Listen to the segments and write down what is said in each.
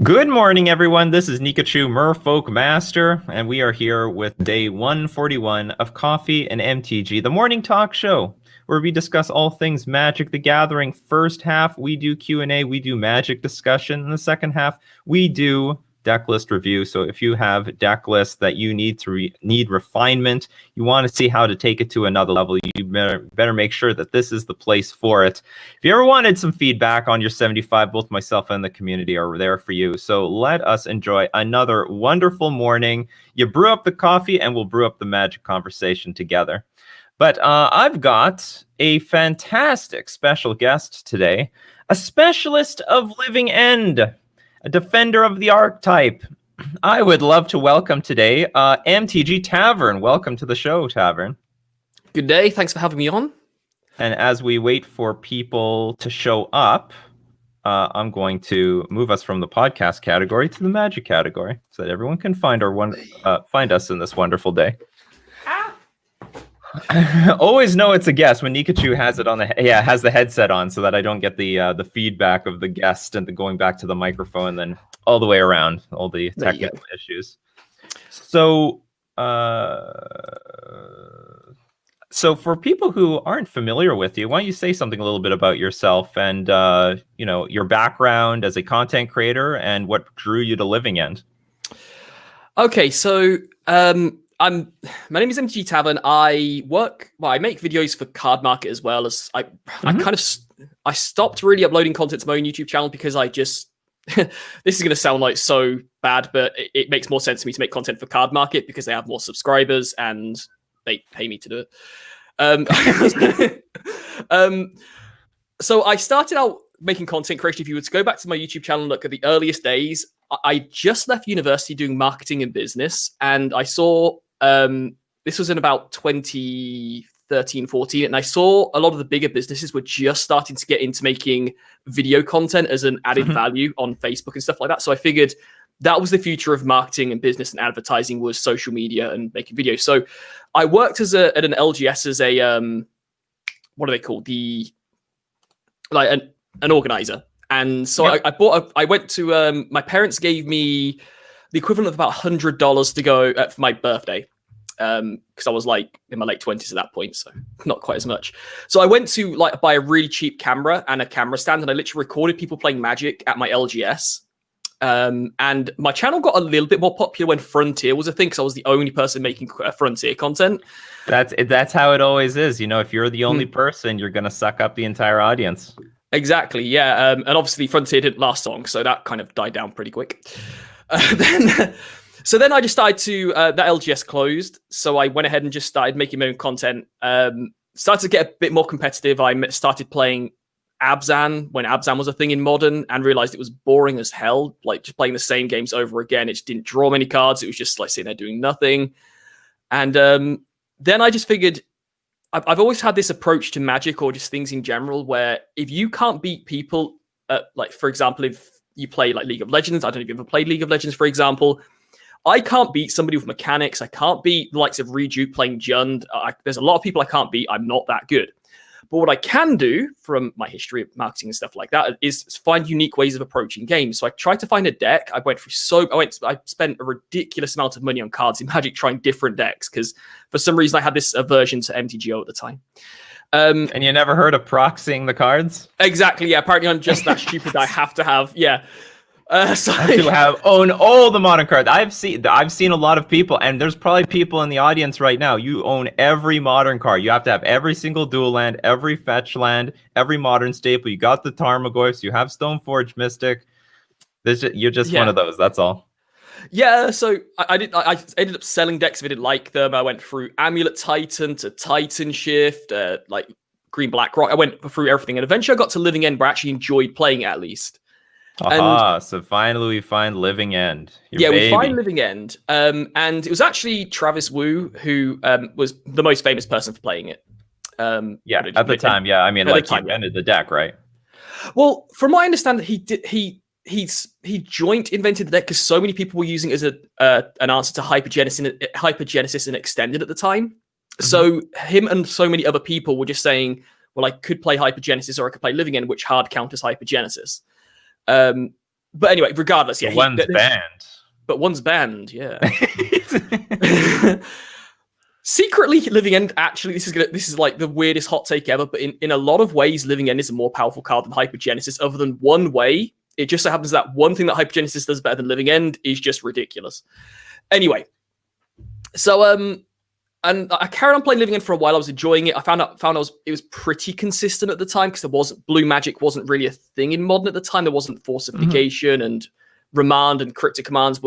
Good morning, everyone. This is Nikachu, Merfolk Master, and we are here with day 141 of Coffee and MTG, the morning talk show, where we discuss all things Magic the Gathering. First half, we do Q&A, we do Magic discussion. In the second half, we do Decklist review. So if you have deck lists that you need to need refinement, you want to see how to take it to another level, you better make sure that this is the place for it. If you ever wanted some feedback on your 75, both myself and the community are there for you. So let us enjoy another wonderful morning. You brew up the coffee and we'll brew up the Magic conversation together. But I've got a fantastic special guest today, a specialist of Living End, a defender of the archetype. I would love to welcome today MTG Tavern. Welcome to the show, Tavern. Good day. Thanks for having me on. And as we wait for people to show up, I'm going to move us from the podcast category to the Magic category so that everyone can find us in this wonderful day. Always know it's a guest when Nikachu has it on has the headset on, so that I don't get the feedback of the guest and going back to the microphone, then all the way around, all the technical issues. So for people who aren't familiar with you, why don't you say something a little bit about yourself and your background as a content creator and what drew you to Living End? Okay, so my name is MTG Tavern. I make videos for Card Market as well as I stopped really uploading content to my own YouTube channel because I just this is going to sound like so bad, but it makes more sense to me to make content for Card Market because they have more subscribers and they pay me to do it. So I started out making content creation. If you were to go back to my YouTube channel and look at the earliest days, I just left university doing marketing and business, and I saw this was in about 2013, 14, and I saw a lot of the bigger businesses were just starting to get into making video content as an added value on Facebook and stuff like that. So I figured that was the future of marketing and business and advertising, was social media and making videos. So I worked at an LGS as a what are they called? An organizer. And so I went to my parents gave me the equivalent of about $100 to go for my birthday, because I was like in my late 20s at that point, so not quite as much. So I went to buy a really cheap camera and a camera stand, and I literally recorded people playing Magic at my LGS. And my channel got a little bit more popular when Frontier was a thing, because I was the only person making Frontier content. That's how it always is. If you're the only person, you're going to suck up the entire audience. Exactly, yeah. And obviously Frontier didn't last long, so that kind of died down pretty quick. So then I just started to, that LGS closed, so I went ahead and just started making my own content. Started to get a bit more competitive. I started playing Abzan when Abzan was a thing in Modern, and realized it was boring as hell, just playing the same games over again. It just didn't draw many cards. It was just sitting there doing nothing. And then I just figured, I've always had this approach to Magic, or just things in general, where if you can't beat people, for example, if you play League of Legends, I don't know if you've ever played League of Legends, for example, I can't beat somebody with mechanics. I can't beat the likes of Rejuke playing Jund. There's a lot of people I can't beat. I'm not that good. But what I can do from my history of marketing and stuff like that is find unique ways of approaching games. So I tried to find a deck. I spent a ridiculous amount of money on cards in Magic trying different decks, because for some reason I had this aversion to MTGO at the time. And you never heard of proxying the cards? Exactly, yeah. Apparently I'm just that stupid. I have to have, yeah. So own all the modern cards. I've seen a lot of people, and there's probably people in the audience right now. You own every modern card. You have to have every single dual land, every fetch land, every modern staple. You got the Tarmogoyfs. You have Stoneforge Mystic. You're just one of those. That's all. Yeah, so I ended up selling decks if I didn't like them. I went through Amulet Titan to Titan Shift, Green Black Rock. I went through everything, and eventually I got to Living End, where I actually enjoyed playing it, at least. So finally we find Living End. We find Living End. And it was actually Travis Wu who was the most famous person for playing it. At the time, yeah. I mean, he invented the deck, right? Well, from what I understand, he joint invented the deck because so many people were using it as an answer to Hypergenesis and Extended at the time. Mm-hmm. So him and so many other people were just saying, well, I could play Hypergenesis or I could play Living End, which hard counters Hypergenesis. But anyway, regardless, yeah, One's banned. But one's banned, yeah. Secretly, Living End, actually, this is like the weirdest hot take ever, but in a lot of ways, Living End is a more powerful card than Hypergenesis, other than one way. It just so happens that one thing that Hypergenesis does better than Living End is just ridiculous. Anyway, so and I carried on playing Living End for a while. I was enjoying it. I found it was pretty consistent at the time, because blue magic wasn't really a thing in Modern at the time. There wasn't Forsification and Remand and Cryptic Commands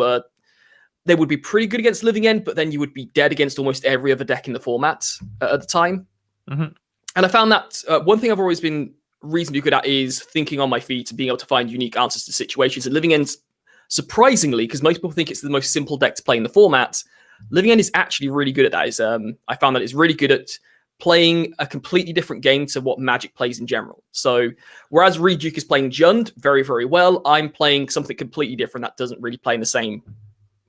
they would be pretty good against Living End, but then you would be dead against almost every other deck in the format at the time. And I found that one thing I've always been reasonably good at is thinking on my feet and being able to find unique answers to situations. And Living End, surprisingly, because most people think it's the most simple deck to play in the format, Living End is actually really good at that. I found that it's really good at playing a completely different game to what Magic plays in general. So whereas Reduke is playing Jund very, very well, I'm playing something completely different that doesn't really play in the same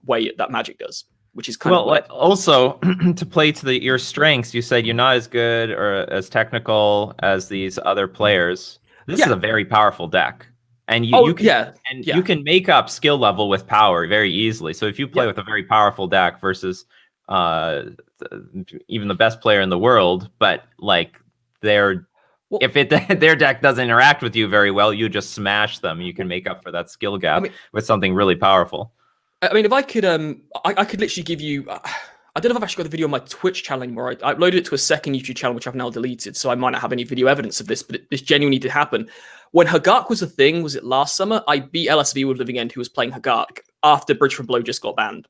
way that Magic does, which is kind of well. Also, to play to your strengths, you said you're not as good or as technical as these other players. This is a very powerful deck, and you can make up skill level with power very easily. So if you play with a very powerful deck versus even the best player in the world, but like their deck doesn't interact with you very well, you just smash them. You can make up for that skill gap with something really powerful. I mean, if I could, I could literally give you. I don't know if I've actually got the video on my Twitch channel anymore. I uploaded it to a second YouTube channel, which I've now deleted, so I might not have any video evidence of this, but this genuinely did happen. When Hagark was a thing, was it last summer? I beat LSV with Living End, who was playing Hagark after Bridge from Blow just got banned.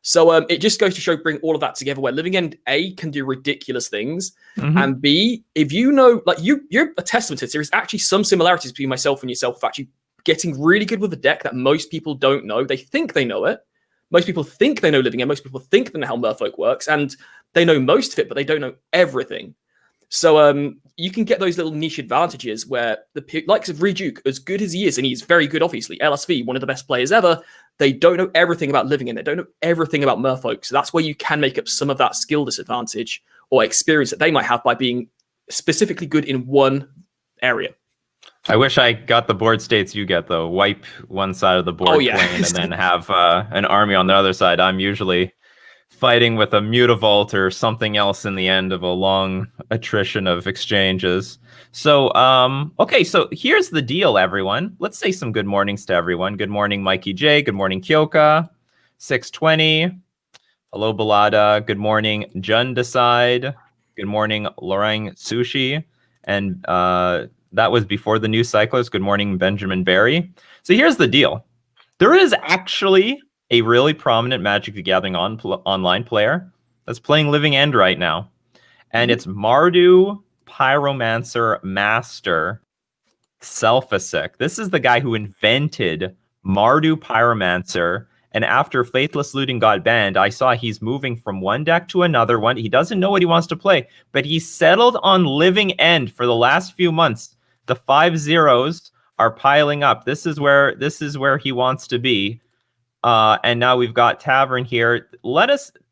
So it just goes to show, bring all of that together, where Living End A can do ridiculous things, and B, if you know, like you're a testament to it. There is actually some similarities between myself and yourself of actually getting really good with a deck that most people don't know. They think they know it. Most people think they know Living End. Most people think they know how Merfolk works, and they know most of it, but they don't know everything. So you can get those little niche advantages where the likes of Reduke, as good as he is, and he's very good, obviously, LSV, one of the best players ever, they don't know everything about Living End. They don't know everything about Merfolk. So that's where you can make up some of that skill disadvantage or experience that they might have by being specifically good in one area. I wish I got the board states you get, though. Wipe one side of the board plane and then have an army on the other side. I'm usually fighting with a Mutavault or something else in the end of a long attrition of exchanges. So, okay, so here's the deal, everyone. Let's say some good mornings to everyone. Good morning, Mikey J. Good morning, Kyoka. 620. Hello, Balada. Good morning, Jundicide. Good morning, Lorang Sushi. And that was before the new cyclist. Good morning, Benjamin Barry. So here's the deal. There is actually a really prominent Magic the Gathering online player that's playing Living End right now. And it's Mardu Pyromancer Master Selfeseik. This is the guy who invented Mardu Pyromancer. And after Faithless Looting got banned, I saw he's moving from one deck to another one. He doesn't know what he wants to play, but he settled on Living End for the last few months. The 5 zeros are piling up. This is where he wants to be. And now we've got Tavern here.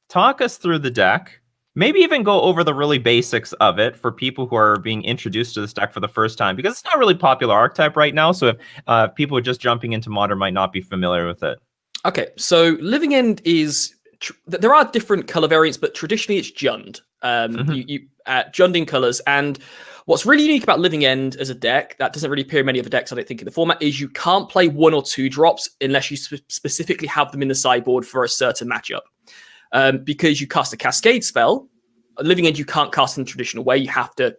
Talk us through the deck. Maybe even go over the really basics of it for people who are being introduced to this deck for the first time, because it's not a really popular archetype right now. So if people just jumping into Modern might not be familiar with it. Okay, so Living End is... there are different color variants, but traditionally it's Jund. Jund in colors. And what's really unique about Living End as a deck that doesn't really appear in many other decks, I don't think, in the format, is you can't play 1 or 2 drops unless you specifically have them in the sideboard for a certain matchup. Because you cast a Cascade spell, Living End you can't cast in the traditional way. You have to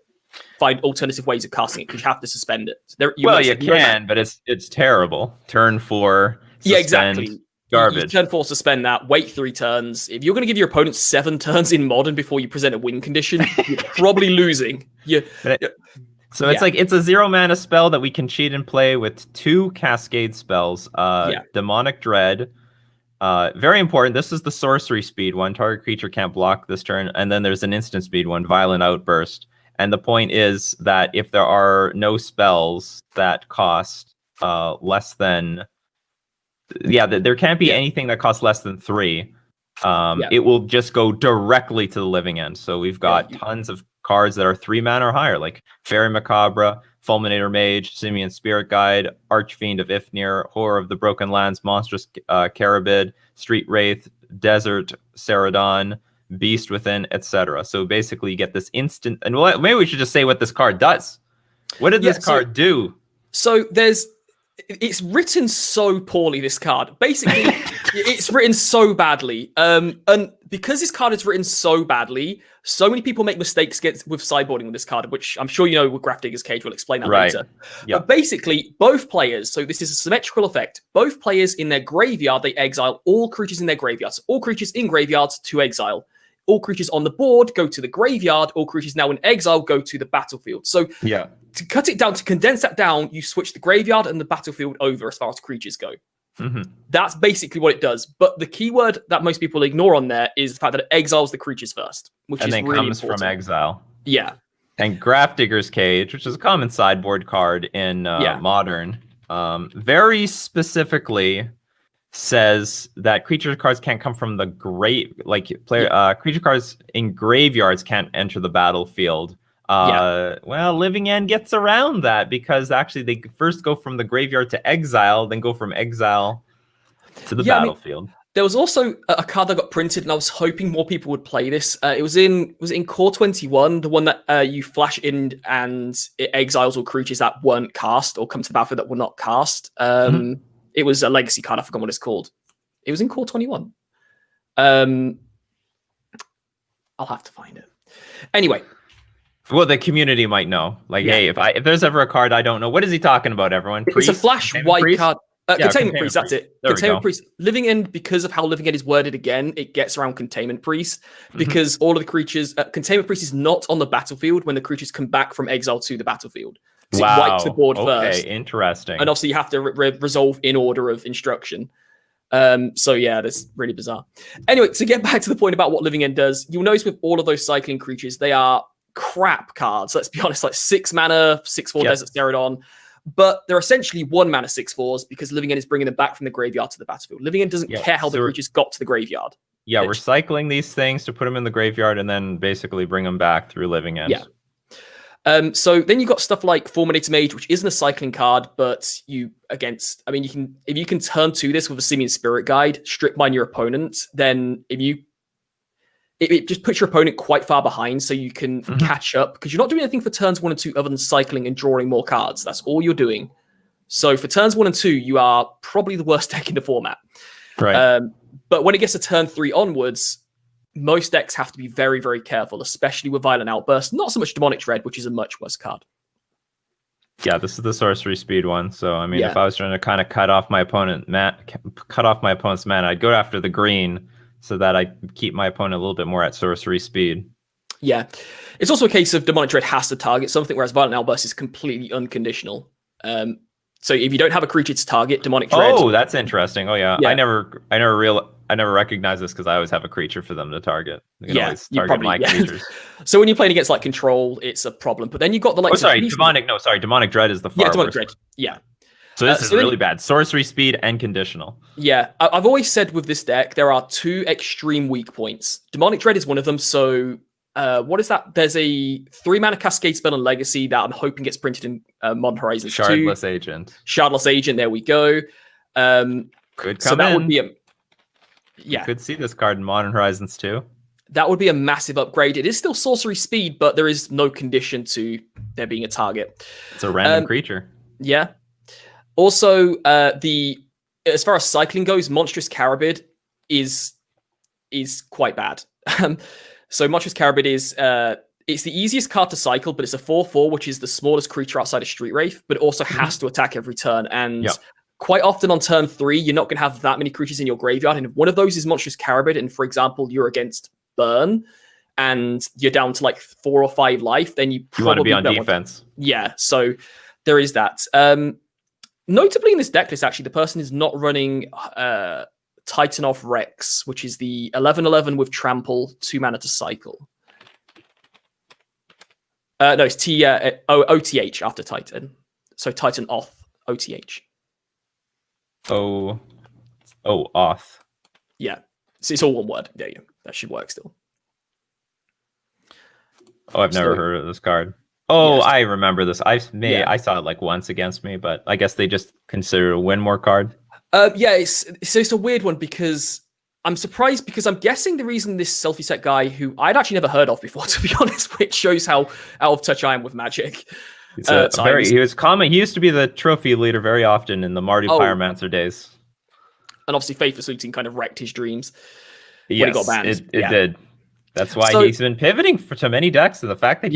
find alternative ways of casting it because you have to suspend it. You can, but it's terrible. Turn 4, suspend, exactly. Garbage. You turn 4, suspend that, wait 3 turns. If you're going to give your opponent 7 turns in Modern before you present a win condition, you're probably losing. So it's like it's a 0 mana spell that we can cheat and play with 2 Cascade spells. Demonic Dread. Very important. This is the sorcery speed one. Target creature can't block this turn. And then there's an instant speed one, Violent Outburst. And the point is that if there are no spells that cost less than... there can't be anything that costs less than 3. It will just go directly to the Living End. So we've got tons of cards that are 3 mana or higher, like Fairy Macabre, Fulminator Mage, Simian Spirit Guide, Archfiend of Ifnir, Horror of the Broken Lands, Monstrous Carabid, Street Wraith, Desert Ceradon, Beast Within, etc. So basically you get this instant, and maybe we should just say what this card does. What did this card do? So it's written so poorly, this card. Basically, it's written so badly. And because this card is written so badly, so many people make mistakes with sideboarding with this card, which I'm sure you know with Grafdigger's Cage. We'll explain that later. Yep. But basically, both players, so this is a symmetrical effect, both players in their graveyard, they exile all creatures in their graveyard. So all creatures in graveyards to exile. All creatures on the board go to the graveyard. All creatures now in exile go to the battlefield. So to cut it down, to condense that down, you switch the graveyard and the battlefield over as far as creatures go. That's basically what it does. But the keyword that most people ignore on there is the fact that it exiles the creatures first, which is really important. And then comes from exile. Yeah. And Grafdigger's Cage, which is a common sideboard card in Modern, very specifically says that creature cards can't come from the creature cards in graveyards can't enter the battlefield. Well, Living End gets around that because actually they first go from the graveyard to exile, then go from exile to the battlefield. I mean, there was also a card that got printed, and I was hoping more people would play this. It was in Core 21, the one that you flash in and it exiles all creatures that weren't cast or come to the battlefield that were not cast. It was a legacy card. I forgot what it's called. It was in Core 21. I'll have to find it. Anyway. Well, the community might know. Hey, if there's ever a card I don't know, what is he talking about, everyone? Priest? It's a flash white priest? card. Containment Priest, that's it. There Containment Priest. Living End, because of how Living End is worded again, it gets around Containment Priest. Because all of the creatures... Containment Priest is not on the battlefield when the creatures come back from exile to the battlefield. So it wipes the board first. Okay, interesting. And obviously you have to resolve in order of instruction. So yeah, that's really bizarre. Anyway, to get back to the point about what Living End does, you'll notice with all of those cycling creatures, they are crap cards. Let's be honest, like 6 mana, 6/4 Desert Ceradon. But they're essentially 1 mana 6/4s because Living End is bringing them back from the graveyard to the battlefield. Living End doesn't care how the creatures got to the graveyard. Yeah, we're cycling these things to put them in the graveyard and then basically bring them back through Living End. Yeah. So then you've got stuff like Fulminator Mage, which isn't a cycling card, but if you can turn to this with a Simian Spirit Guide, strip mine your opponent, then it just puts your opponent quite far behind so you can catch up, because you're not doing anything for turns 1 and 2 other than cycling and drawing more cards. That's all you're doing. So for turns 1 and 2, you are probably the worst deck in the format. Right. But when it gets to turn 3 onwards, most decks have to be very, very careful, especially with Violent Outburst. Not so much Demonic Dread, which is a much worse card. Yeah, this is the sorcery speed one. So I mean, if I was trying to kind of cut off my opponent's mana, I'd go after the green so that I keep my opponent a little bit more at sorcery speed. Yeah, it's also a case of Demonic Dread has to target something, whereas Violent Outburst is completely unconditional. So if you don't have a creature to target, Demonic Dread. Oh, that's interesting. Oh yeah. I never recognize this because I always have a creature for them to target. You can always target my creatures. So when you're playing against like Control, it's a problem. But then you've got the Demonic Dread is the far Demonic worst. Dread. Yeah. So this is really bad. Sorcery speed and conditional. Yeah. I've always said with this deck, there are 2 extreme weak points. Demonic Dread is one of them. So what is that? There's a 3 mana Cascade spell on Legacy that I'm hoping gets printed in Modern Horizons 2. Shardless Agent. Shardless Agent, there we go. Could come so that in. would be You could see this card in Modern Horizons 2. That would be a massive upgrade. It is still sorcery speed, but there is no condition to there being a target. It's a random creature. Yeah. Also, as far as cycling goes, Monstrous Carabid is quite bad. So Monstrous Carabid is it's the easiest card to cycle, but it's a 4/4, which is the smallest creature outside of Street Wraith, but it also has to attack every turn. And quite often on turn 3, you're not going to have that many creatures in your graveyard. And if one of those is Monstrous Carabid, and for example, you're against Burn, and you're down to like 4 or 5 life, then you want to be on defense. Yeah, so there is that. Notably in this deck list, actually, the person is not running Titan of Rex, which is the 11/11 with Trample, 2 mana to cycle. No, it's OTH after Titan. So Titan Oth, OTH. Oth. Yeah, so it's all one word. There you go. That should work still. Oh, I've never heard of this card. Oh, Yes. I remember this. Yeah. I saw it like once against me, but I guess they just consider a win more card. Yeah, it's a weird one because I'm surprised because I'm guessing the reason this Selfeseik guy, who I'd actually never heard of before, to be honest, which shows how out of touch I am with Magic. He was common. He used to be the trophy leader very often in the Mardu Pyromancer days. And obviously Faithless Looting kind of wrecked his dreams when he got banned. It did. That's why he's been pivoting to many decks. And the fact that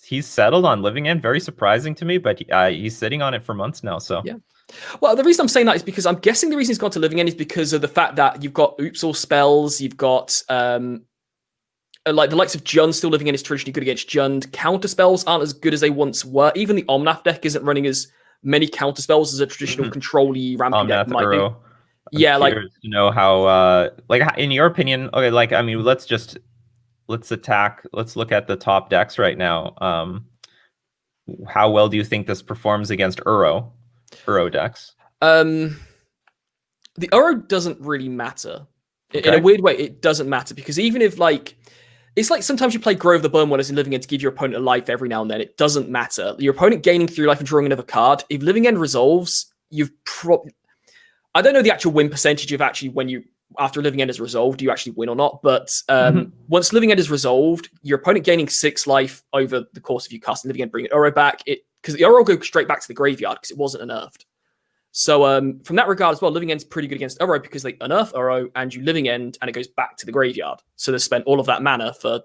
he's settled on Living End, very surprising to me, but he's sitting on it for months now. So yeah. Well, the reason I'm saying that is because I'm guessing the reason he's gone to Living End is because of the fact that you've got Oops All spells, you've got like the likes of Jund still Living End is traditionally good against Jund. Counter spells aren't as good as they once were. Even the Omnath deck isn't running as many counter spells as a traditional control-y rampy deck might do. I'm curious to know how in your opinion, okay, like I mean let's look at the top decks right now. How well do you think this performs against Uro decks? The Uro doesn't really matter. In a weird way, it doesn't matter because even if it's like sometimes you play Grove the Bone as in Living End to give your opponent a life every now and then. It doesn't matter. Your opponent gaining 3 life and drawing another card. If Living End resolves, you've I don't know the actual win percentage of actually when after Living End is resolved, do you actually win or not? But once Living End is resolved, your opponent gaining 6 life over the course of you casting Living End, bringing Uro back, because the Uro will go straight back to the graveyard because it wasn't unearthed. So from that regard as well, Living End's pretty good against Uro because they unearth Uro and you Living End and it goes back to the graveyard. So they spent all of that mana for...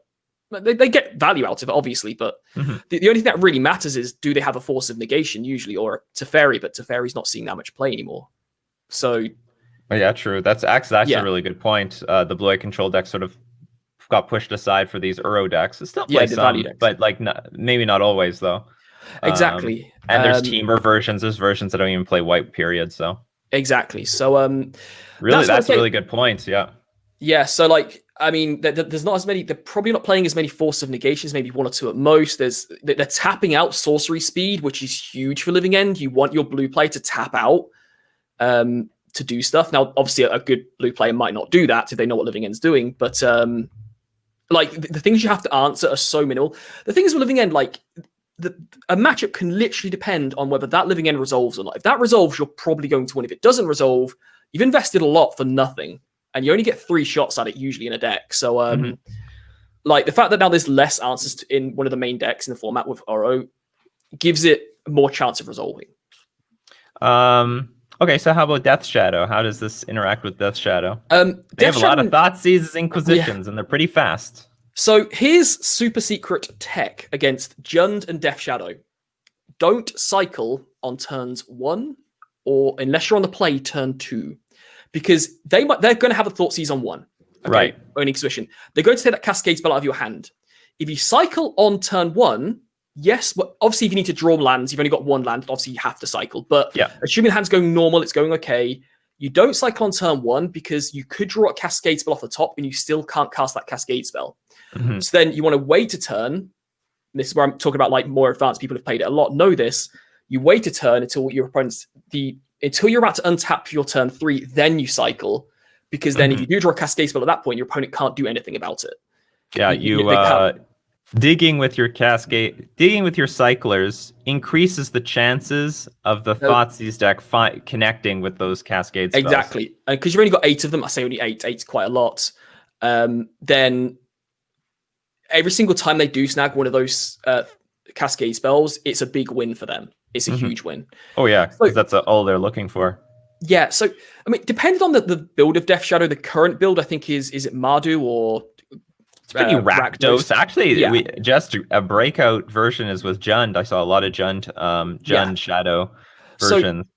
They get value out of it, obviously, but the only thing that really matters is do they have a Force of Negation usually or Teferi, but Teferi's not seeing that much play anymore. So... Yeah, true. That's a really good point. The blue-eye control deck sort of got pushed aside for these Uro decks. It still plays some, but maybe not always though. Exactly. And there's teamer versions. There's versions that don't even play white. Period. So exactly. So really, that's a really good point. Yeah. Yeah. So I mean, there's not as many. They're probably not playing as many Force of Negations. Maybe 1 or 2 at most. They're tapping out sorcery speed, which is huge for Living End. You want your blue player to tap out. To do stuff. Now, obviously, a good blue player might not do that if they know what Living End's doing, but the things you have to answer are so minimal. The thing is with Living End, a matchup can literally depend on whether that Living End resolves or not. If that resolves, you're probably going to win. If it doesn't resolve, you've invested a lot for nothing, and you only get 3 shots at it usually in a deck. So, the fact that now there's less answers in one of the main decks in the format with Uro gives it more chance of resolving. Okay, so how about Death Shadow? How does this interact with Death Shadow? They have a lot of Thoughtseizes, Inquisitions, and they're pretty fast. So here's super secret tech against Jund and Death Shadow. Don't cycle on turns 1, or unless you're on the play, turn 2. Because they're going to have a Thoughtseize on 1. Okay? Right. Or an Inquisition. They're going to take that Cascade spell out of your hand. If you cycle on turn 1, yes, well, obviously if you need to draw lands, you've only got 1 land, obviously you have to cycle. But assuming the hand's going normal, it's going okay. You don't cycle on turn 1 because you could draw a Cascade spell off the top and you still can't cast that Cascade spell. So then you want to wait a turn. This is where I'm talking about more advanced people who've played it a lot know this. You wait a turn until your opponent's until you're about to untap for your turn 3, then you cycle. Because then if you do draw a Cascade spell at that point, your opponent can't do anything about it. Yeah, digging with your cyclers increases the chances of the Thoughtseize deck connecting with those Cascade spells. Exactly. Because you've only got 8 of them. I say only 8. 8's quite a lot. Then every single time they do snag one of those Cascade spells, it's a big win for them. It's a huge win. Oh, yeah, because that's all they're looking for. Yeah, so, I mean, depending on the build of Death Shadow, the current build, I think, is it Mardu or... It's pretty Rakdos. Actually, just a breakout version is with Jund. I saw a lot of Jund Shadow versions. So,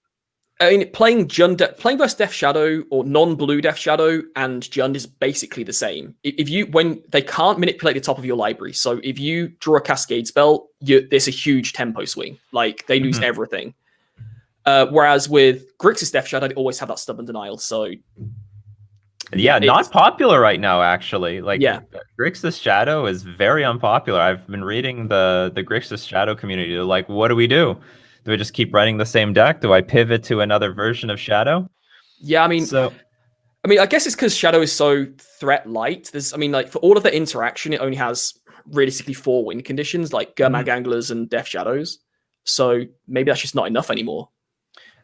I mean, playing versus Death Shadow or non-blue Death Shadow and Jund is basically the same. When they can't manipulate the top of your library, so if you draw a Cascade spell, there's a huge tempo swing. They lose everything. Whereas with Grixis Death Shadow, they always have that stubborn denial. So. Yeah, not popular right now, actually. Grixis Shadow is very unpopular. I've been reading the Grixis Shadow community. They're like, what do we do? Do I just keep running the same deck? Do I pivot to another version of Shadow? Yeah, I mean, I guess it's because Shadow is so threat light. For all of the interaction, it only has realistically 4 win conditions like Gurmag Anglers and Death Shadows. So maybe that's just not enough anymore.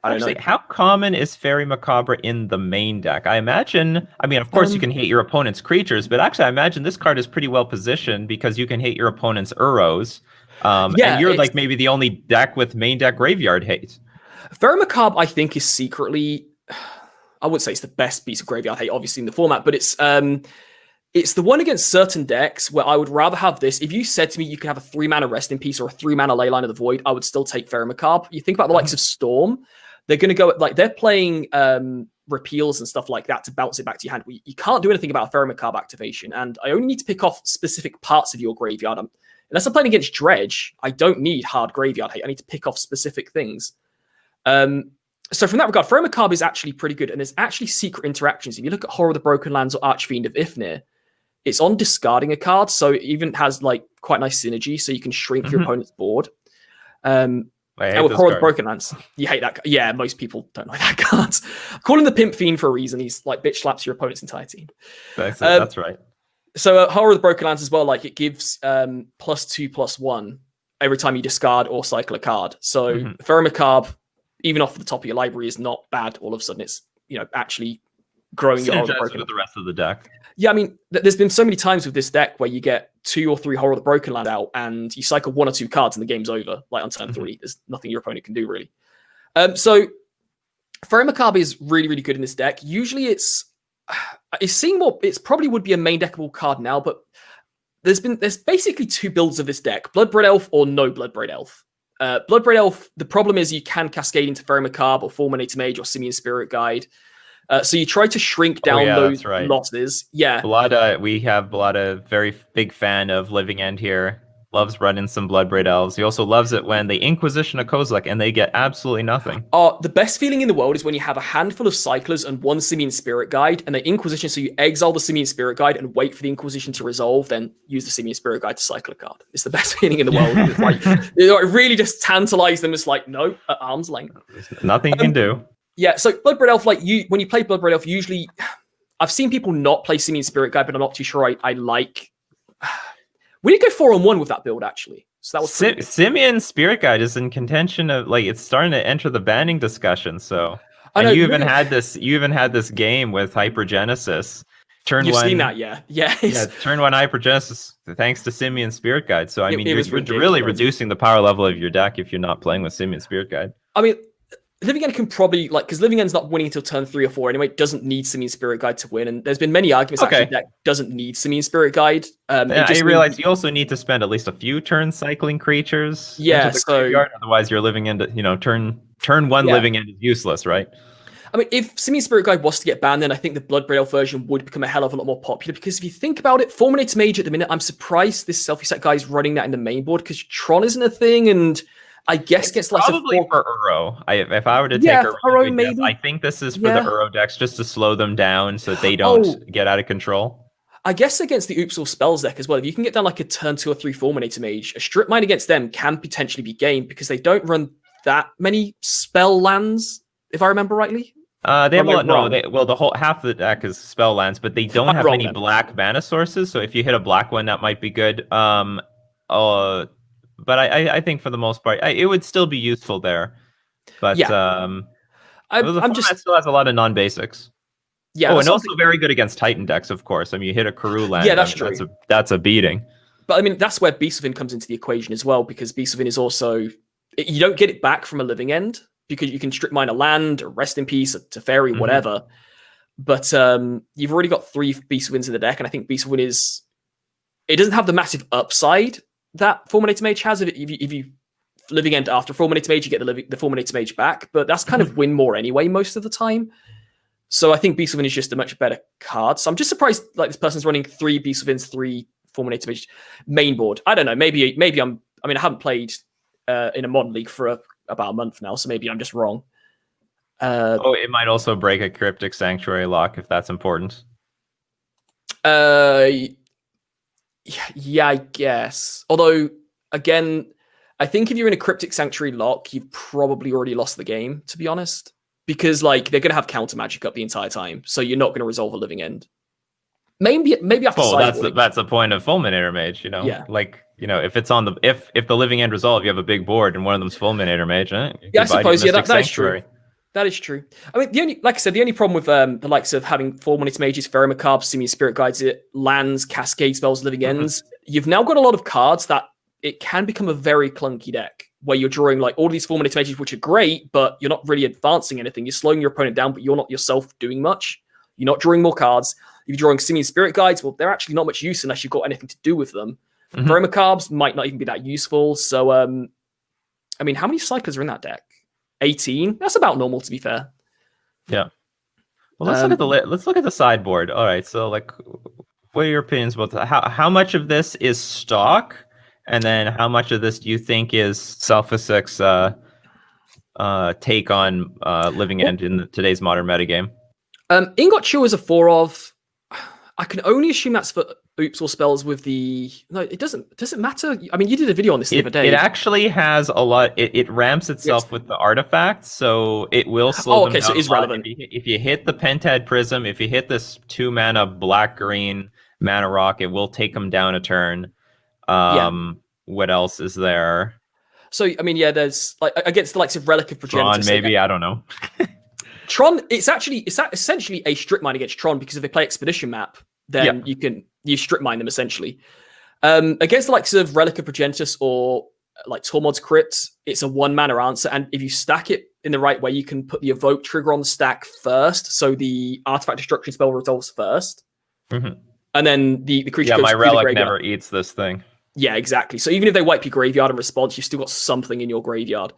I don't know. How common is Fairy Macabre in the main deck? I imagine, I mean, of course you can hate your opponent's creatures, but actually I imagine this card is pretty well positioned because you can hate your opponent's Uros. And you're like maybe the only deck with main deck graveyard hate. Fairy Macabre, I think, is secretly, I would say it's the best piece of graveyard hate, obviously, in the format, but it's the one against certain decks where I would rather have this. If you said to me you could have a 3-mana Rest in Peace or a 3-mana Leyline of the Void, I would still take Fairy Macabre. You think about the likes of Storm, they're going to go, like, they're playing repeals and stuff like that to bounce it back to your hand. You can't do anything about a Fairy Macabre activation, and I only need to pick off specific parts of your graveyard. Unless I'm playing against Dredge, I don't need hard graveyard hate. I need to pick off specific things. So from that regard, Fairy Macabre is actually pretty good, and there's actually secret interactions. If you look at Horror of the Broken Lands or Archfiend of Ifnir, it's on discarding a card, so it even has like quite nice synergy, so you can shrink your opponent's board. And with Horror of the Broken Lands, you hate that. Yeah, most people don't like that card. Calling the Pimp Fiend for a reason. He's like bitch slaps your opponent's entire team. That's right. So Horror of the Broken Lands as well, like it gives +2/+1 every time you discard or cycle a card. So Fairy Macabre, even off the top of your library, is not bad. All of a sudden, it's actually growing your Horror of the Broken with the rest of the deck. Yeah, I mean, there's been so many times with this deck where you get 2 or 3 Horror of the Broken Land out and you cycle 1 or 2 cards and the game's over. Like on turn 3, there's nothing your opponent can do really. So Fairy Macabre is really, really good in this deck. Usually it's seeing more. It's probably would be a main deckable card now, but there's basically 2 builds of this deck: Bloodbraid Elf or no Bloodbraid Elf. Bloodbraid Elf, the problem is you can cascade into Fairy Macabre or Fulminator Mage or Simian Spirit Guide. So you try to shrink down those losses. Yeah. We have Balada, very big fan of Living End here. Loves running some Bloodbraid Elves. He also loves it when they Inquisition a Kozilek and they get absolutely nothing. The best feeling in the world is when you have a handful of Cyclers and 1 Simian Spirit Guide, and they Inquisition, so you exile the Simian Spirit Guide and wait for the Inquisition to resolve, then use the Simian Spirit Guide to cycle a card. It's the best feeling in the world. It's like, it really just tantalize them. It's like, no, at arm's length. There's nothing you can do. Yeah, so Bloodbraid Elf, like when you play Bloodbraid Elf, usually I've seen people not play Simian Spirit Guide, but I'm not too sure I like. We did go 4-on-1 with that build actually, so that was Simian Spirit Guide is in contention of like it's starting to enter the banning discussion. So you even had this game with Hypergenesis. You've seen that, yeah. Turn 1 Hypergenesis thanks to Simian Spirit Guide. So I mean, you're really reducing the power level of your deck if you're not playing with Simian Spirit Guide. I mean, Living End can probably, because Living End's not winning until turn 3 or 4 anyway, it doesn't need Simian Spirit Guide to win, and there's been many arguments actually that doesn't need Simian Spirit Guide. I realize you also need to spend at least a few turns cycling creatures into the graveyard, otherwise your Living End, turn 1 Living End is useless, right? I mean, if Simian Spirit Guide was to get banned, then I think the Bloodbraid Elf version would become a hell of a lot more popular, because if you think about it, Fulminator Mage at the minute, I'm surprised this Selfeseik guy is running that in the main board, because Tron isn't a thing, and I guess gets less probably for Uro. If I were to take Uro, maybe. I think this is for the Uro decks, just to slow them down so that they don't get out of control. I guess against the Oops All Spells deck as well, if you can get down like a turn 2 or 3 Fulminator Mage, a Strip Mine against them can potentially be game, because they don't run that many spell lands, if I remember rightly. They have the whole half of the deck is spell lands, but they don't have many black mana sources. So if you hit a black one, that might be good. But I think for the most part, it would still be useful there. But the format still has a lot of non-basics. Yeah. And also very good against Titan decks, of course. I mean, you hit a Karoo land. Yeah, that's true. That's a beating. But I mean, that's where Beast Within comes into the equation as well, because Beast Within is also... You don't get it back from a Living End, because you can strip mine a land, or Rest in Peace, a Teferi, whatever. But you've already got 3 Beast Within in the deck, and I think Beast Within is... It doesn't have the massive upside that Fulminator Mage has. If you Living End after Fulminator Mage, you get the Fulminator Mage back, but that's kind of win more anyway most of the time. So I think Beast Within is just a much better card. So I'm just surprised like this person's running 3 Beast Withins, 3 Fulminator Mage main board. I don't know. Maybe I haven't played in a modern league for about a month now, so maybe I'm just wrong. It might also break a Cryptic Sanctuary lock if that's important. Yeah, I guess. Although, again, I think if you're in a Cryptic Sanctuary lock, you've probably already lost the game, to be honest. Because, like, they're going to have counter magic up the entire time, so you're not going to resolve a Living End. maybe after Well, sideboarding. that's the point of Fulminator Mage, Yeah. Like, if it's on the if the living end resolve, you have a big board and one of them's Fulminator Mage, Yeah, I suppose. Yeah, Mystic that is true. Sanctuary. That is true. I mean, like I said, the only problem with the likes of having 4-minute mages, Ferromacabs, Simian Spirit Guides, lands, Cascade Spells, Living Ends, you've now got a lot of cards that it can become a very clunky deck where you're drawing like all these 4-minute mages, which are great, but you're not really advancing anything. You're slowing your opponent down, but you're not yourself doing much. You're not drawing more cards. If you're drawing Simian Spirit Guides, well, they're actually not much use unless you've got anything to do with them. Ferromacabs might not even be that useful. So, I mean, how many cyclers are in that deck? 18. That's about normal, to be fair. Yeah. Well, let's look at the sideboard. All right. So, like, what are your opinions about that? How much of this is stock, and then how much of this do you think is Selfeseik's take on Living End in today's modern metagame? Nikachu is a 4 of. I can only assume that's for oops or spells with the. No, it doesn't. Does it matter? I mean, you did a video on this the other day. It actually has a lot. It ramps itself with the artifacts, so it will slow them down. So it is relevant. If you hit the Pentad Prism, if you hit this 2-mana black-green mana rock, it will take them down a turn. What else is there? So I mean, yeah, there's like against the likes of Relic of Progenitus. Tron, maybe I don't know. Tron, it's essentially a strip mine against Tron, because if they play Expedition Map, then you strip mine them essentially. Against the likes of Relic of Progenitus or like Tormod's Crypt, it's a 1-mana answer, and if you stack it in the right way, you can put the evoke trigger on the stack first, so the artifact destruction spell resolves first, and then the creature. Yeah, goes my through the Relic graveyard. never eats this thing. Yeah, exactly. So even if they wipe your graveyard in response, you've still got something in your graveyard.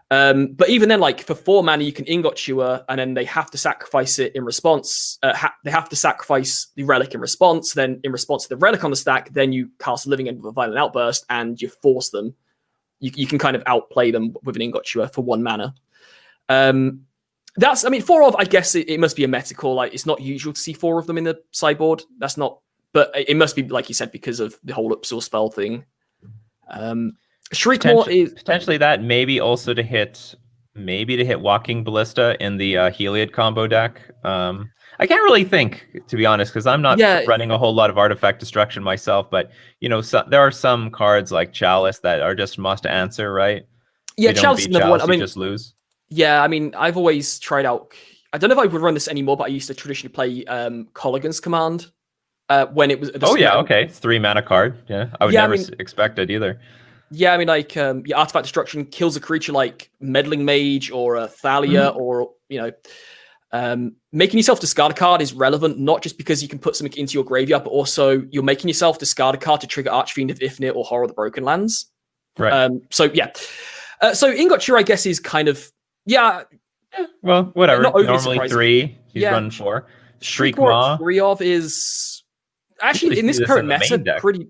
But even then, like for 4 mana, you can Ingot Chewer, and then they have to sacrifice it in response. They have to sacrifice the relic in response. Then, in response to the relic on the stack, then you cast a Living End with a Violent Outburst, and you force them. You can kind of outplay them with an Ingot Chewer for 1 mana. That's, I mean, 4 of. I guess it must be a meta call. Like, it's not usual to see 4 of them in the sideboard. That's not, but it must be, like you said, because of the whole Upsor spell thing. Shriekmaw is potentially that, maybe also to hit Walking Ballista in the Heliod combo deck. I can't really think, to be honest, because I'm not running a whole lot of artifact destruction myself. But there are some cards like Chalice that are just must answer, right? Yeah, Chalice is another one. I mean, just lose. Yeah, I mean, I've always tried out. I don't know if I would run this anymore, but I used to traditionally play Colligan's Command when it was. Okay, it's 3 mana card. Yeah, I would never expect it either. Yeah, I mean, like, your artifact destruction kills a creature like Meddling Mage or a Thalia, or, making yourself discard a card is relevant, not just because you can put something into your graveyard, but also you're making yourself discard a card to trigger Archfiend of Ifnit or Horror of the Broken Lands. Right. So Ingot Chewer, I guess, is kind of, well, whatever. Normally surprising. 3, he's running 4. Shriekmaw 3 of is, actually, in this current meta, pretty...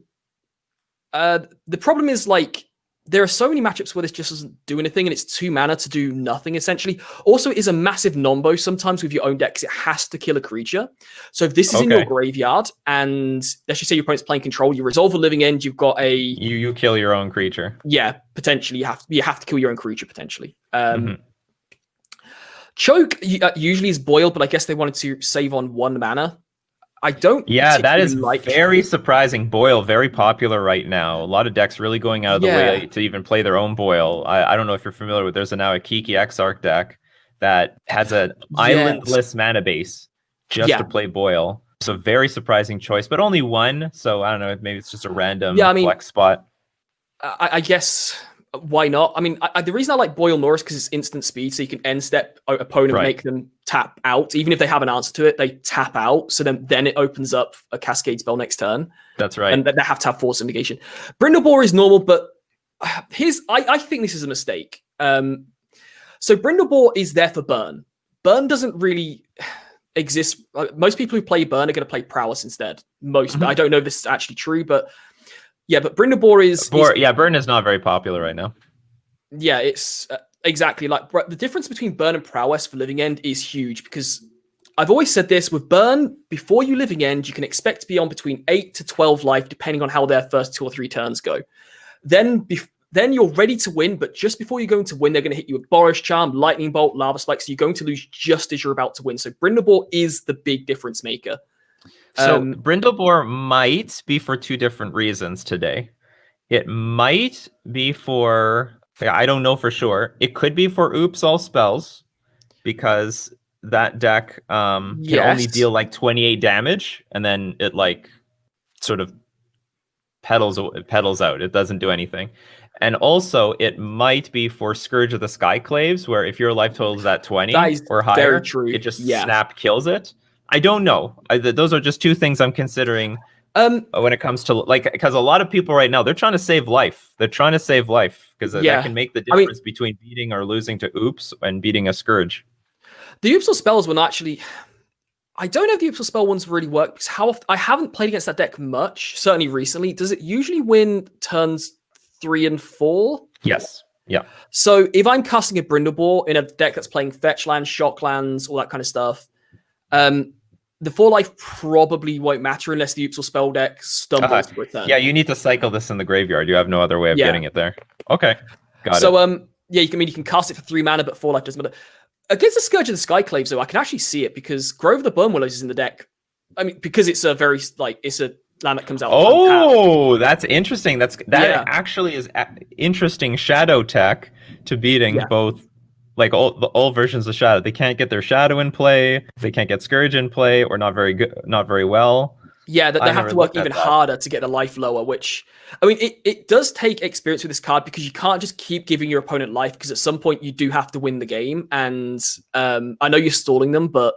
the problem is, like, there are so many matchups where this just doesn't do anything, and it's 2 mana to do nothing, essentially. Also, it is a massive nombo sometimes with your own deck, because it has to kill a creature. So if this is in your graveyard, and let's just say your opponent's playing control, you resolve a Living End, you've got a... You kill your own creature. Yeah, potentially. You have to kill your own creature, potentially. Choke usually is Boil, but I guess they wanted to save on 1 mana. I don't. Yeah, that is very surprising. Boil, very popular right now. A lot of decks really going out of the way to even play their own Boil. I don't know if you're familiar with. There's now a Kiki Exarch deck that has an islandless mana base just to play Boil. So very surprising choice, but only 1. So I don't know. Maybe it's just a random flex spot. I guess. Why not? I mean, the reason I like Boil more is because it's instant speed, so you can end step opponent, make them tap out. Even if they have an answer to it, they tap out. So then it opens up a Cascade spell next turn. That's right. And they have to have Force of Negation. Brindlebore is normal, but I think this is a mistake. So Brindlebore is there for burn. Burn doesn't really exist. Most people who play burn are going to play Prowess instead. I don't know if this is actually true, but... Yeah, but Brindlebore is... Burn is not very popular right now. Yeah, it's exactly like... The difference between Burn and Prowess for Living End is huge, because I've always said this, with Burn, before you Living End, you can expect to be on between 8 to 12 life, depending on how their first 2 or 3 turns go. Then you're ready to win, but just before you're going to win, they're going to hit you with Boris Charm, Lightning Bolt, Lava Spike, so you're going to lose just as you're about to win. So Brindlebore is the big difference maker. So Brindlebore might be for two different reasons today. It might be for, I don't know for sure. It could be for Oops All Spells, because that deck can only deal like 28 damage, and then it like sort of pedals out. It doesn't do anything. And also, it might be for Scourge of the Skyclaves, where if your life total is at 20 or higher, it just snap kills it. I don't know. Those are just two things I'm considering when it comes to, like, because a lot of people right now, they're trying to save life. They're trying to save life because that can make the difference between beating or losing to Oops and beating a Scourge. The Oops or Spells one actually, I don't know if the Oops or Spell ones really work, because I haven't played against that deck much, certainly recently. Does it usually win turns 3 and 4? Yes. Yeah. So if I'm casting a Brindlebore in a deck that's playing Fetchlands, Shocklands, all that kind of stuff, the 4 life probably won't matter unless the Oops or Spell deck stumbles to return. Yeah, you need to cycle this in the graveyard. You have no other way of getting it there. Okay. Got it. So you can cast it for 3 mana, but 4 life doesn't matter. Against the Scourge of the Skyclaves, though, I can actually see it because Grove of the Bone Willows is in the deck. I mean, because it's a very it's a land that comes out. Oh, that's interesting. That actually is interesting shadow tech to beating both, like all versions of Shadow. They can't get their Shadow in play. They can't get Scourge in play, or not very good, not very well. Yeah, they have to work even harder to get the life lower, which, I mean, it does take experience with this card, because you can't just keep giving your opponent life, because at some point you do have to win the game. And I know you're stalling them, but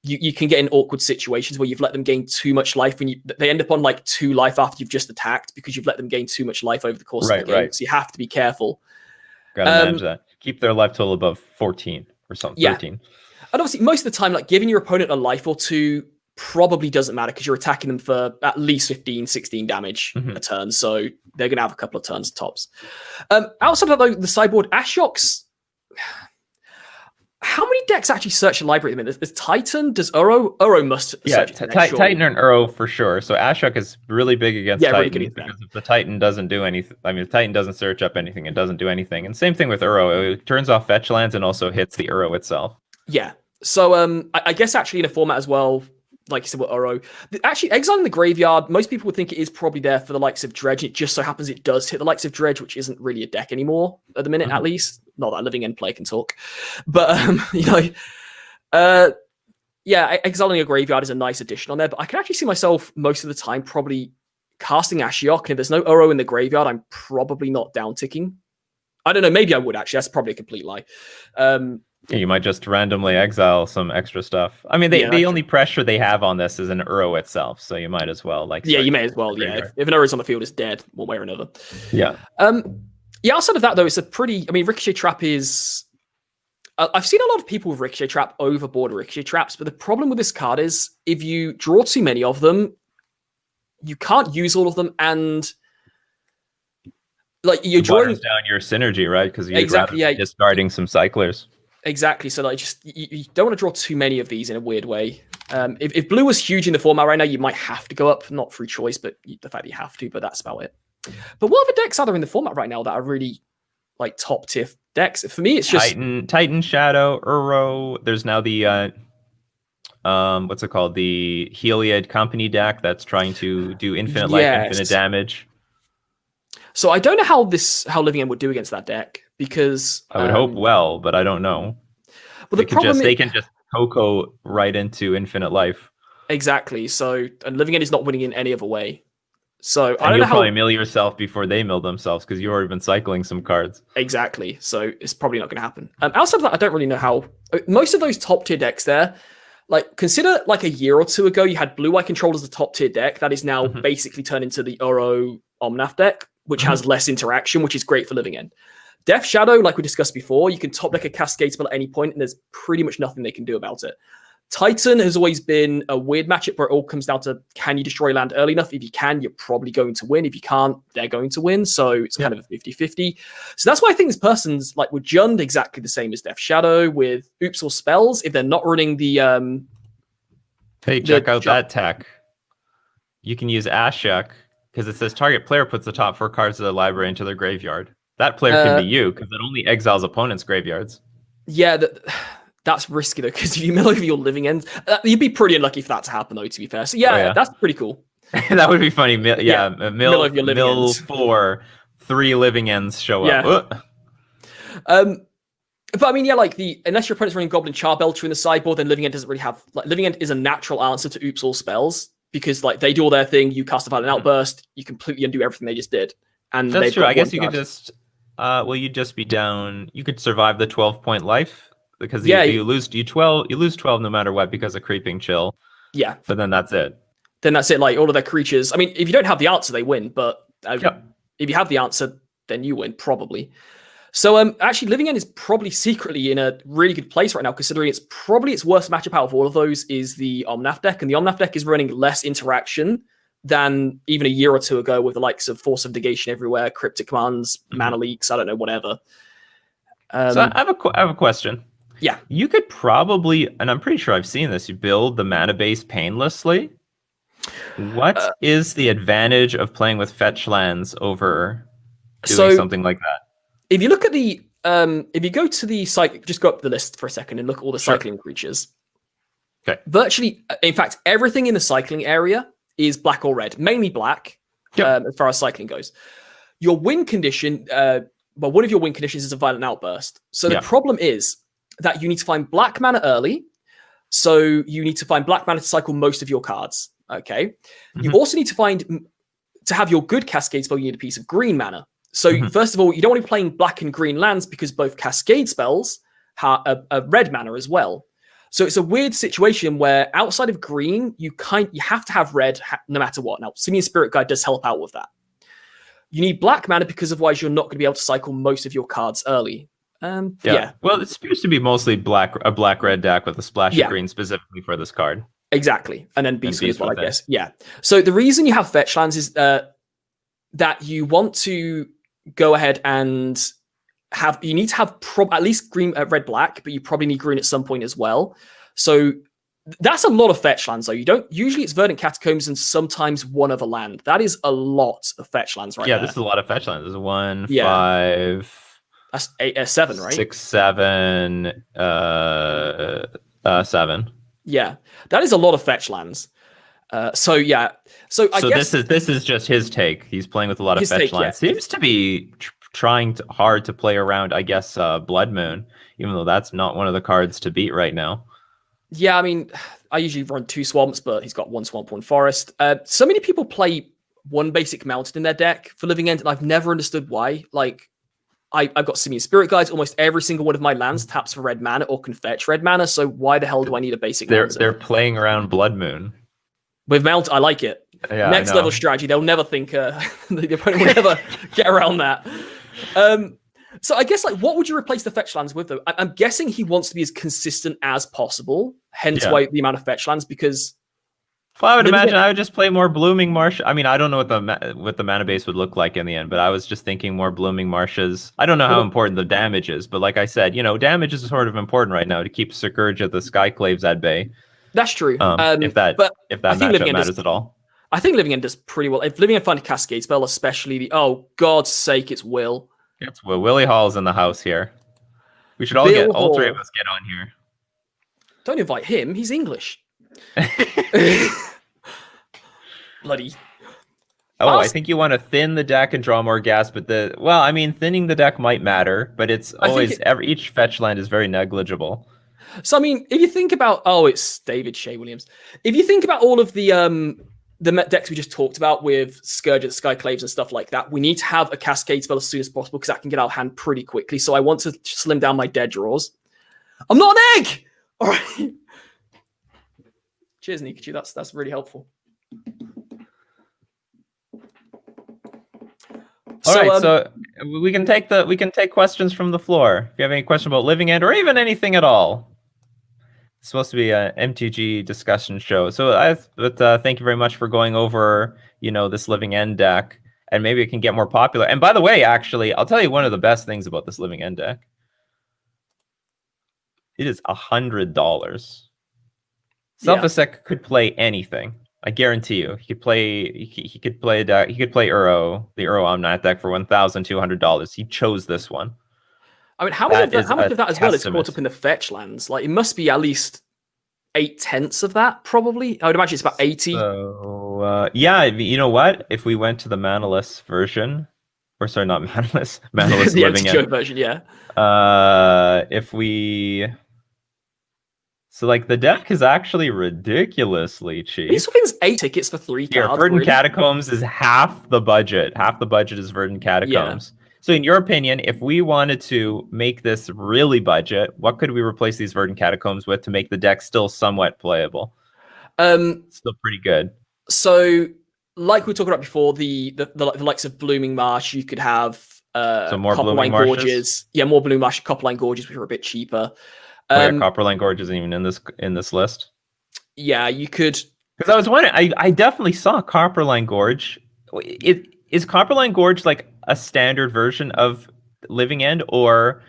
you can get in awkward situations where you've let them gain too much life, and they end up on like 2 life after you've just attacked, because you've let them gain too much life over the course of the game. Right. So you have to be careful. Gotta manage that. Keep their life total above 14 or something, 13. And obviously, most of the time, like, giving your opponent a life or 2 probably doesn't matter, because you're attacking them for at least 15, 16 damage a turn. So they're going to have a couple of turns tops. Outside of that, though, the sideboard, Ashiok's... How many decks actually search a library at the minute? There's Titan, does Uro? Uro must search Titan and Uro for sure. So Ashiok is really big against Titan, really because if the Titan doesn't do anything, I mean, if Titan doesn't search up anything, it doesn't do anything. And same thing with Uro. It turns off Fetchlands and also hits the Uro itself. Yeah. So I guess actually in a format as well, like you said with Uro, actually Exile in the Graveyard, most people would think it is probably there for the likes of Dredge. It just so happens it does hit the likes of Dredge, which isn't really a deck anymore at the minute, at least. Not that a living end player can talk. But, Exiling a Graveyard is a nice addition on there. But I can actually see myself most of the time probably casting Ashiok. And if there's no Uro in the Graveyard, I'm probably not down-ticking. I don't know, maybe I would actually. That's probably a complete lie. You might just randomly exile some extra stuff. I mean, the only pressure they have on this is an Uro itself, so you might as well you may as well. Yeah, if an Uro's on the field, it's dead one way or another. Yeah. Outside of that, though, it's a pretty. I mean, Ricochet Trap is. I've seen a lot of people with Ricochet Trap overboard Ricochet Traps, but the problem with this card is if you draw too many of them, you can't use all of them, and like you're drawing down your synergy, right? Because you're discarding some cyclers. Exactly. So, like, just you don't want to draw too many of these in a weird way. If blue was huge in the format right now, you might have to go up, not through choice, but the fact that you have to. But that's about it. But what other decks are there in the format right now that are really like top tier decks? For me, it's just Titan, Shadow, Uro. There's now the what's it called? The Heliod Company deck that's trying to do infinite life, infinite damage. So I don't know how Living End would do against that deck, because I would hope well, but I don't know. Well, they can just Coco right into infinite life. Exactly. So, and Living End is not winning in any other way. So I don't know probably mill yourself before they mill themselves, because you've already been cycling some cards. Exactly. So it's probably not going to happen. Outside of that, I don't really know how most of those top tier decks there. Like, consider like a year or two ago, you had Blue Eye Control as the top tier deck. That is now basically turned into the Uro Omnath deck, which has less interaction, which is great for Living End. Death Shadow, like we discussed before, you can top deck a Cascade spell at any point, and there's pretty much nothing they can do about it. Titan has always been a weird matchup where it all comes down to, can you destroy land early enough? If you can, you're probably going to win. If you can't, they're going to win. So it's kind of a 50-50. So that's why I think this person's like with Jund exactly the same as Death Shadow, with Oops or Spells. If they're not running the hey, check out that tech. You can use Ashiok, because it says target player puts the top 4 cards of the library into their graveyard. That player can be you, because it only exiles opponents' graveyards. Yeah, That's risky though, because if you mill over your living end, you'd be pretty unlucky for that to happen though, to be fair. So yeah, that's pretty cool. That would be funny. Mill over your living ends. 4, 3 living ends show up. But I mean, yeah, like unless your opponent's running Goblin Charbelcher in the sideboard, then living end doesn't really have living end is a natural answer to oops all spells, because like they do all their thing, you cast a Violent Outburst, you completely undo everything they just did. And that's true. I guess you could just you'd just be down. You could survive the 12-point life, because you lose 12 no matter what because of Creeping Chill. Yeah. But then that's it. Like all of their creatures. I mean, if you don't have the answer, they win, but if you have the answer, then you win probably. So actually, Living End is probably secretly in a really good place right now, considering it's probably its worst matchup out of all of those is the Omnath deck, and the Omnath deck is running less interaction than even a year or two ago with the likes of Force of Negation everywhere, Cryptic Commands, Mana Leaks, I don't know, whatever. So I have a question. Yeah. You could probably, and I'm pretty sure I've seen this, you build the mana base painlessly. What is the advantage of playing with Fetchlands over doing something like that? If you look at the, if you go to the site, just go up the list for a second and look at all the cycling creatures. Okay. Virtually, in fact, everything in the cycling area is black or red, mainly black, as far as cycling goes. Your win condition, one of your win conditions is a Violent Outburst. So the problem is that you need to find black mana early. So you need to find black mana to cycle most of your cards. Okay. You also need to have your good Cascade spell, you need a piece of green mana. So first of all, you don't want to be playing black and green lands because both Cascade spells have a red mana as well. So it's a weird situation where outside of green, you have to have red no matter what. Now, Simian Spirit Guide does help out with that. You need black mana because otherwise you're not going to be able to cycle most of your cards early. Well, it appears to be mostly a black-red deck with a splash of green specifically for this card. Exactly. And then Beast as well, I guess. Yeah. So the reason you have Fetchlands is that you want to go ahead and you need to have at least green, red, black, but you probably need green at some point as well. So that's a lot of Fetchlands, though. Usually it's Verdant Catacombs and sometimes one other land. That is a lot of Fetchlands right there. Yeah, this is a lot of Fetchlands. There's 1, 5... That's 7, right? 6, 7, 7. Yeah, that is a lot of Fetchlands. So I guess this is just his take. He's playing with a lot of Fetchlands. Seems to be trying hard to play around, I guess, Blood Moon, even though that's not one of the cards to beat right now. Yeah, I mean, I usually run 2 swamps, but he's got 1 swamp, 1 forest. So many people play 1 basic mountain in their deck for Living End, and I've never understood why. Like, I've got Simian Spirit Guides. Almost every single one of my lands taps for red mana or can fetch red mana. So why the hell do I need a basic mountain? They're playing around Blood Moon. With Mount, I like it. Yeah, next level strategy. They'll never think the opponent will never get around that. So I guess, like, what would you replace the Fetchlands with, though? I'm guessing he wants to be as consistent as possible. Hence why the amount of Fetchlands, because... Well, I would imagine I would just play more Blooming Marsh. I mean, I don't know what the mana base would look like in the end, but I was just thinking more Blooming Marshes. I don't know how important the damage is, but like I said, damage is sort of important right now to keep Scourge of the Skyclaves at bay. That's true. If that matchup matters at all. I think Living End does pretty well. If Living End find a Cascade spell, especially God's sake, it's Will. It's Will. Willie Hall's in the house here. We should all all 3 of us get on here. Don't invite him. He's English. Bloody. I think you want to thin the deck and draw more gas, but thinning the deck might matter, but it's always each fetch land is very negligible. So I mean, if you think about it's David Shea Williams. If you think about all of the decks we just talked about with Scourge of the Skyclaves and stuff like that, we need to have a Cascade spell as soon as possible because that can get out of hand pretty quickly. So I want to slim down my dead draws. I'm not an egg. All right. Cheers, Nikachu. That's really helpful. All right, so we can take questions from the floor. If you have any question about Living End or even anything at all, it's supposed to be an MTG discussion show. So thank you very much for going over this Living End deck, and maybe it can get more popular. And by the way, actually, I'll tell you one of the best things about this Living End deck. It is $100. Selfeseik could play anything. I guarantee you, he could play Uro, the Uro Omnath deck for $1,200. He chose this one. I mean, how much of that as well is testament. caught up in the Fetchlands? Like, it must be at least 8/10 of that, probably. I would imagine it's about 80. So, yeah, you know what? If we went to the Manaless version, or sorry, not Manaless, Manaless The Living MTG End. version, yeah. If we, so like the deck is actually ridiculously cheap. These things 8 tickets for 3 Here, cards. Verdant Really? Catacombs is half the budget. Half the budget is Verdant Catacombs. So, in your opinion, if we wanted to make this really budget, what could we replace these Verdant Catacombs with to make the deck still somewhat playable? Still pretty good. So, like we talked about before, the likes of Blooming Marsh, you could have So more Copperline Blooming Marshes? Gorges. Yeah, more Blooming Marsh, Copperline Gorges, which are a bit cheaper. Oh yeah, Copperline Gorge isn't even in this list. Yeah, you could. Because I was wondering, I definitely saw Copperline Gorge. Is Copperline Gorge like a standard version of Living End, or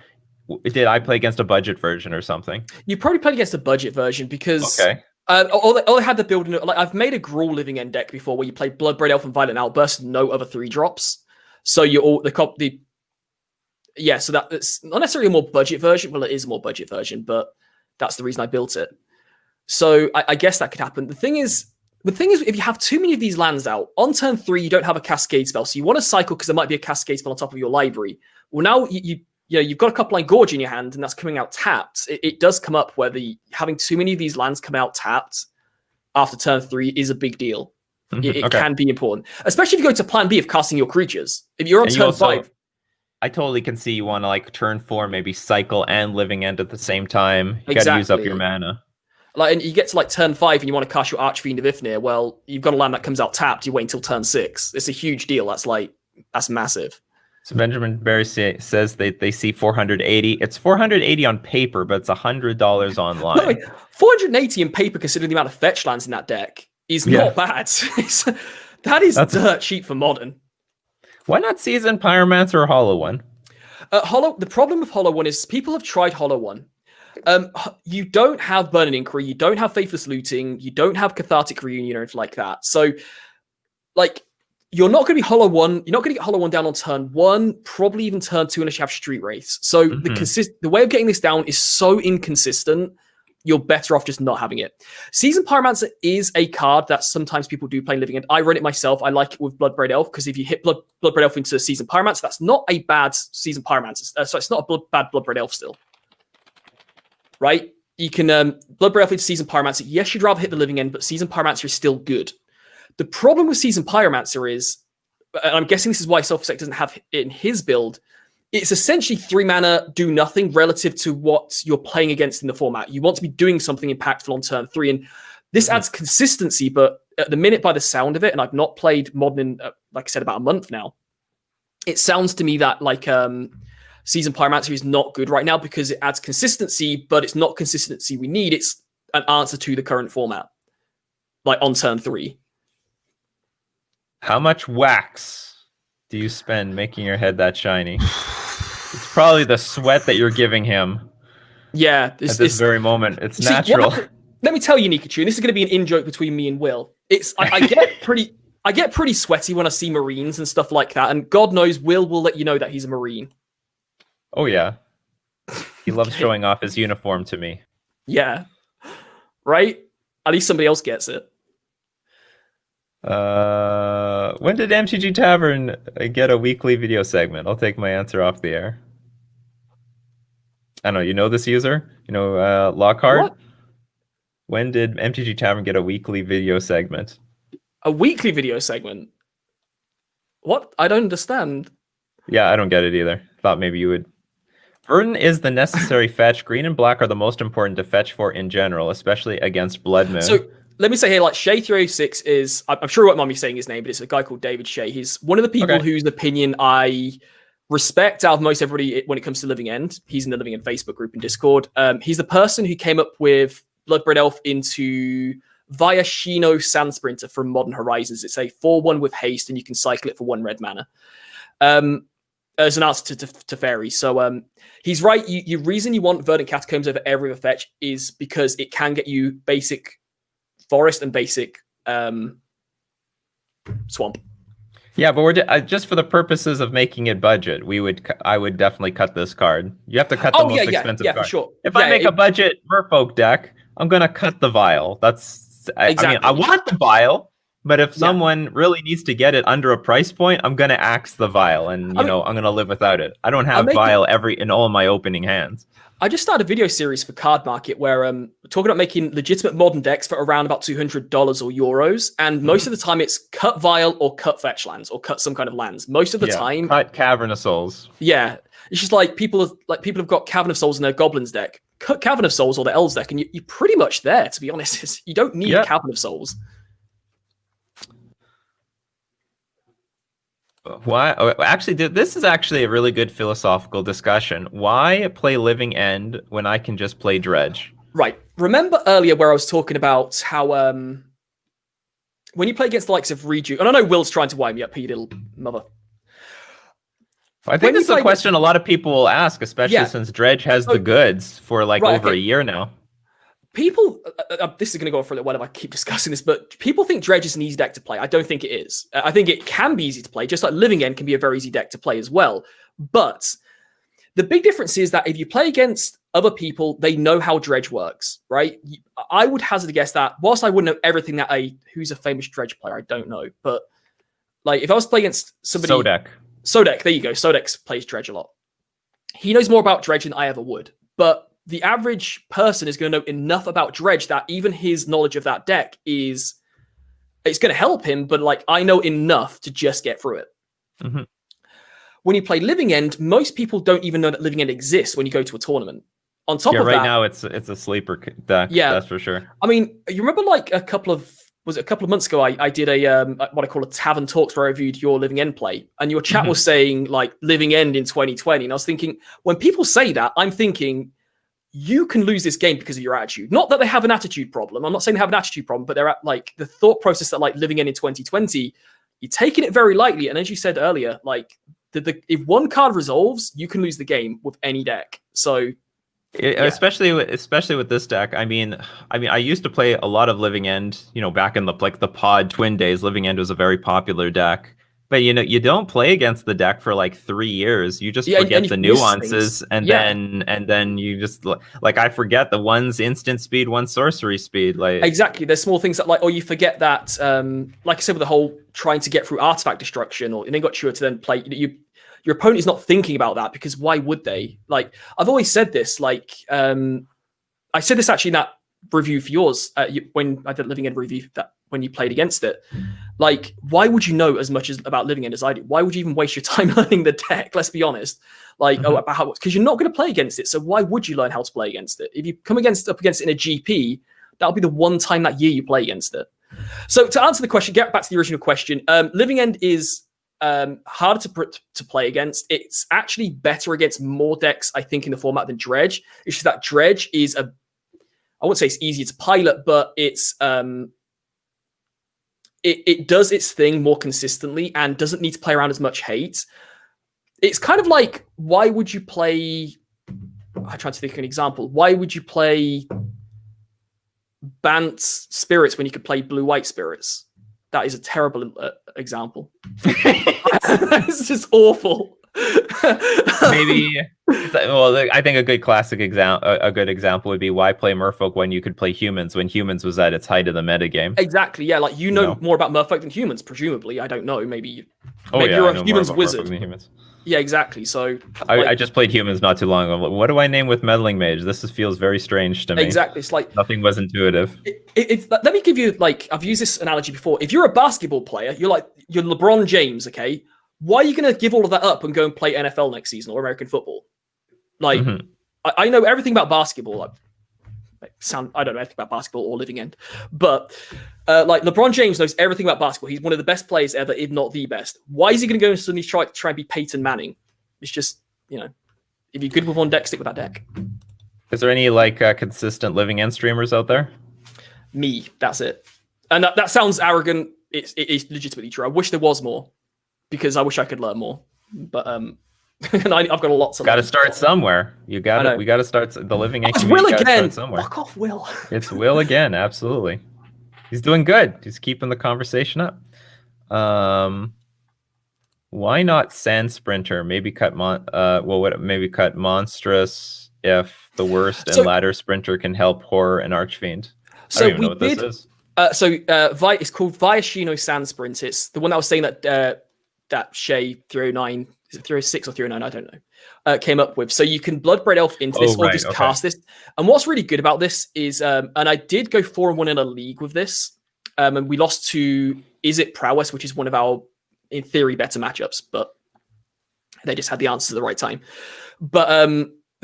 did I play against a budget version or something? You probably played against a budget version because Okay. all they had the building. Like, I've made a Gruul Living End deck before where you play Bloodbraid Elf and Violent Outburst, no other 3-drops. So you all yeah. So that's not necessarily a more budget version. Well, it is a more budget version, but that's the reason I built it. So I guess that could happen. The thing is, if you have too many of these lands out on turn 3, you don't have a Cascade spell, so you want to cycle because there might be a Cascade spell on top of your library. Well, now you've got a Copperline Gorge in your hand, and that's coming out tapped. It does come up where having too many of these lands come out tapped after turn 3 is a big deal. It can be important, especially if you go to Plan B of casting your creatures. If you're on turn 5. I totally can see you want to like turn 4, maybe cycle and Living End at the same time. You got to use up your mana. Like, and you get to like turn 5 and you want to cast your Archfiend of Ifnir. Well, you've got a land that comes out tapped. You wait until turn 6. It's a huge deal. That's massive. So Benjamin Barry says they see 480. It's 480 on paper, but it's $100 online. No, wait, 480 in paper, considering the amount of fetch lands in that deck, is not bad. That is dirt cheap for Modern. Why not Seasoned Pyromancer or Hollow One? The problem with Hollow One is people have tried Hollow One. You don't have Burning Inquiry, you don't have Faithless Looting, you don't have Cathartic Reunion or anything like that. So, like, you're not going to be Hollow One. You're not going to get Hollow One down on turn 1, probably even turn 2 unless you have Street Wraiths. So the way of getting this down is so inconsistent. You're better off just not having it. Seasoned Pyromancer is a card that sometimes people do play Living End. I run it myself. I like it with Bloodbraid Elf because if you hit Bloodbraid Elf into Seasoned Pyromancer, that's not a bad Seasoned Pyromancer. So it's not a bad Bloodbraid Elf still. Right? You can Bloodbraid Elf into Seasoned Pyromancer. Yes, you'd rather hit the Living End, but Seasoned Pyromancer is still good. The problem with Seasoned Pyromancer is, and I'm guessing this is why Selfeseik doesn't have it in his build, it's essentially 3 mana, do nothing relative to what you're playing against in the format. You want to be doing something impactful on turn 3, and this adds consistency, but at the minute, by the sound of it, and I've not played Modern in, like I said, about a month now, it sounds to me that like Seasoned Pyromancer is not good right now because it adds consistency, but it's not consistency we need. It's an answer to the current format, like on turn 3. How much wax do you spend making your head that shiny? It's probably the sweat that you're giving him. Yeah, at this very moment. It's natural. Let me tell you, Nikachu, and this is going to be an in-joke between me and Will. I get pretty sweaty when I see Marines and stuff like that, and God knows Will let you know that he's a Marine. Oh yeah, he loves showing off his uniform to me. Yeah, right. At least somebody else gets it. When did MTG Tavern get a weekly video segment? I'll take my answer off the air. I don't know. You know this user? You know Lockhart? What? When did MTG Tavern get a weekly video segment? A weekly video segment? What? I don't understand. Yeah, I don't get it either. Thought maybe you would. Verdant is the necessary fetch. Green and black are the most important to fetch for in general, especially against Blood Moon. So let me say here, like Shay306 is, I'm sure what Mommy's saying his name, but it's a guy called David Shay. He's one of the people whose opinion I respect out of most everybody when it comes to Living End. He's in the Living End Facebook group and Discord. He's the person who came up with Bloodbraid Elf into via Shino Sand Sprinter from Modern Horizons. It's a 4/1 with haste, and you can cycle it for 1 red mana. As an answer to Fairy. So he's right. The reason you want Verdant Catacombs over every other fetch is because it can get you basic forest and basic swamp. Yeah, but just for the purposes of making it budget, I would definitely cut this card. You have to cut the Oh most expensive yeah, for card. sure. If I Yeah, make a budget Merfolk deck, I'm gonna cut the vial. I mean, I exactly. want the vial, but if Yeah. someone really needs to get it under a price point, I'm gonna axe the vial, and I mean, I'm gonna live without it. I don't I have make vial in all my opening hands. I just started a video series for Card Market where talking about making legitimate modern decks for around about $200 or euros, and most of the time it's cut Vial or cut Fetchlands or cut some kind of lands. Most of the time, cut Cavern of Souls. yeah, it's just like people have got Cavern of Souls in their Goblins deck. Cut Cavern of Souls or the Elves deck, and you're pretty much there. To be honest, you don't need Cavern of Souls. Why? Actually, this is actually a really good philosophical discussion. Why play Living End when I can just play Dredge? Right. Remember earlier where I was talking about how when you play against the likes of Reju, and I know Will's trying to wind me up, you little mother. I think this is a question a lot of people will ask, especially since Dredge has the goods for over a year now. People, this is going to go on for a little while if I keep discussing this, but people think Dredge is an easy deck to play. I don't think it is. I think it can be easy to play, just like Living End can be a very easy deck to play as well. But the big difference is that if you play against other people, they know how Dredge works, right? I would hazard a guess that whilst I wouldn't know everything that who's a famous Dredge player, I don't know. But like if I was playing against somebody... Sodek, there you go. Sodek plays Dredge a lot. He knows more about Dredge than I ever would. But the average person is going to know enough about Dredge that even his knowledge of that deck it's going to help him, but like I know enough to just get through it. Mm-hmm. When you play Living End, most people don't even know that Living End exists when you go to a tournament. On top of that, right now it's a sleeper deck. Yeah, that's for sure. I mean, you remember like a couple of months ago, I did a what I call a Tavern Talks where I reviewed your Living End play, and your chat was saying like Living End in 2020, and I was thinking when people say that, I'm thinking you can lose this game because of your attitude. Not that they have an attitude problem. I'm not saying they have an attitude problem, but they're at like the thought process that like Living End in 2020, you're taking it very lightly. And as you said earlier, like if one card resolves, you can lose the game with any deck. So especially with this deck. I mean, I used to play a lot of Living End, back in the Pod Twin days. Living End was a very popular deck. But you don't play against the deck for like 3 years. You just forget the nuances, and then you just like I forget the one's instant speed, one's sorcery speed. Like exactly, there's small things that like, or you forget that, like I said, with the whole trying to get through artifact destruction, or then got sure to then play. Your opponent is not thinking about that because why would they? Like I've always said this. Like I said this actually in that review for yours when I did Living End review that when you played against it. Like, why would you know as much about Living End as I do? Why would you even waste your time learning the deck? Let's be honest. Like, about how, because you're not going to play against it. So why would you learn how to play against it? If you come up against it in a GP, that'll be the one time that year you play against it. So to answer the question, get back to the original question. Living End is harder to play against. It's actually better against more decks, I think, in the format than Dredge. It's just that Dredge is I wouldn't say it's easier to pilot, but it's it does its thing more consistently and doesn't need to play around as much hate. It's kind of like, why would you play... I'm trying to think of an example. Why would you play Bant's Spirits when you could play Blue-White Spirits? That is a terrible example. It's just awful. Maybe... Well, I think a good example would be why play Merfolk when you could play Humans when Humans was at its height of the metagame. Exactly, yeah. Like you know more about Merfolk than Humans, presumably. I don't know. Maybe you're a Humans wizard. Yeah, exactly. So I just played Humans not too long ago. What do I name with Meddling Mage? This feels very strange to me. Exactly. It's like nothing was intuitive. Let me give you I've used this analogy before. If you're a basketball player, you're LeBron James, okay? Why are you going to give all of that up and go and play NFL next season or American football? Like, I know everything about basketball. I don't know anything about basketball or Living End, but like LeBron James knows everything about basketball. He's one of the best players ever, if not the best. Why is he going to go and suddenly try and be Peyton Manning? It's just, if you're good with one deck, stick with that deck. Is there any consistent Living End streamers out there? Me, that's it. And that sounds arrogant. It is legitimately true. I wish there was more because I wish I could learn more. But and I've got a lot to learn. Got to start somewhere. We got to start the Living End. It's Will again. Somewhere. Fuck off, Will. It's Will again. Absolutely. He's doing good. He's keeping the conversation up. Why not Sand Sprinter? Maybe cut maybe cut Monstrous if the worst and So, ladder sprinter can help Horror and Archfiend. I so don't even we know what this did. is. It's called Viashino Sand Sprint. It's the one that was saying that Shay 309, is it 306 or 309? I don't know. Came up with. So you can Bloodbraid Elf into this or just cast this. And what's really good about this is, and I did go 4-1 in a league with this, and we lost to Is It Prowess, which is one of our, in theory, better matchups, but they just had the answers at the right time. But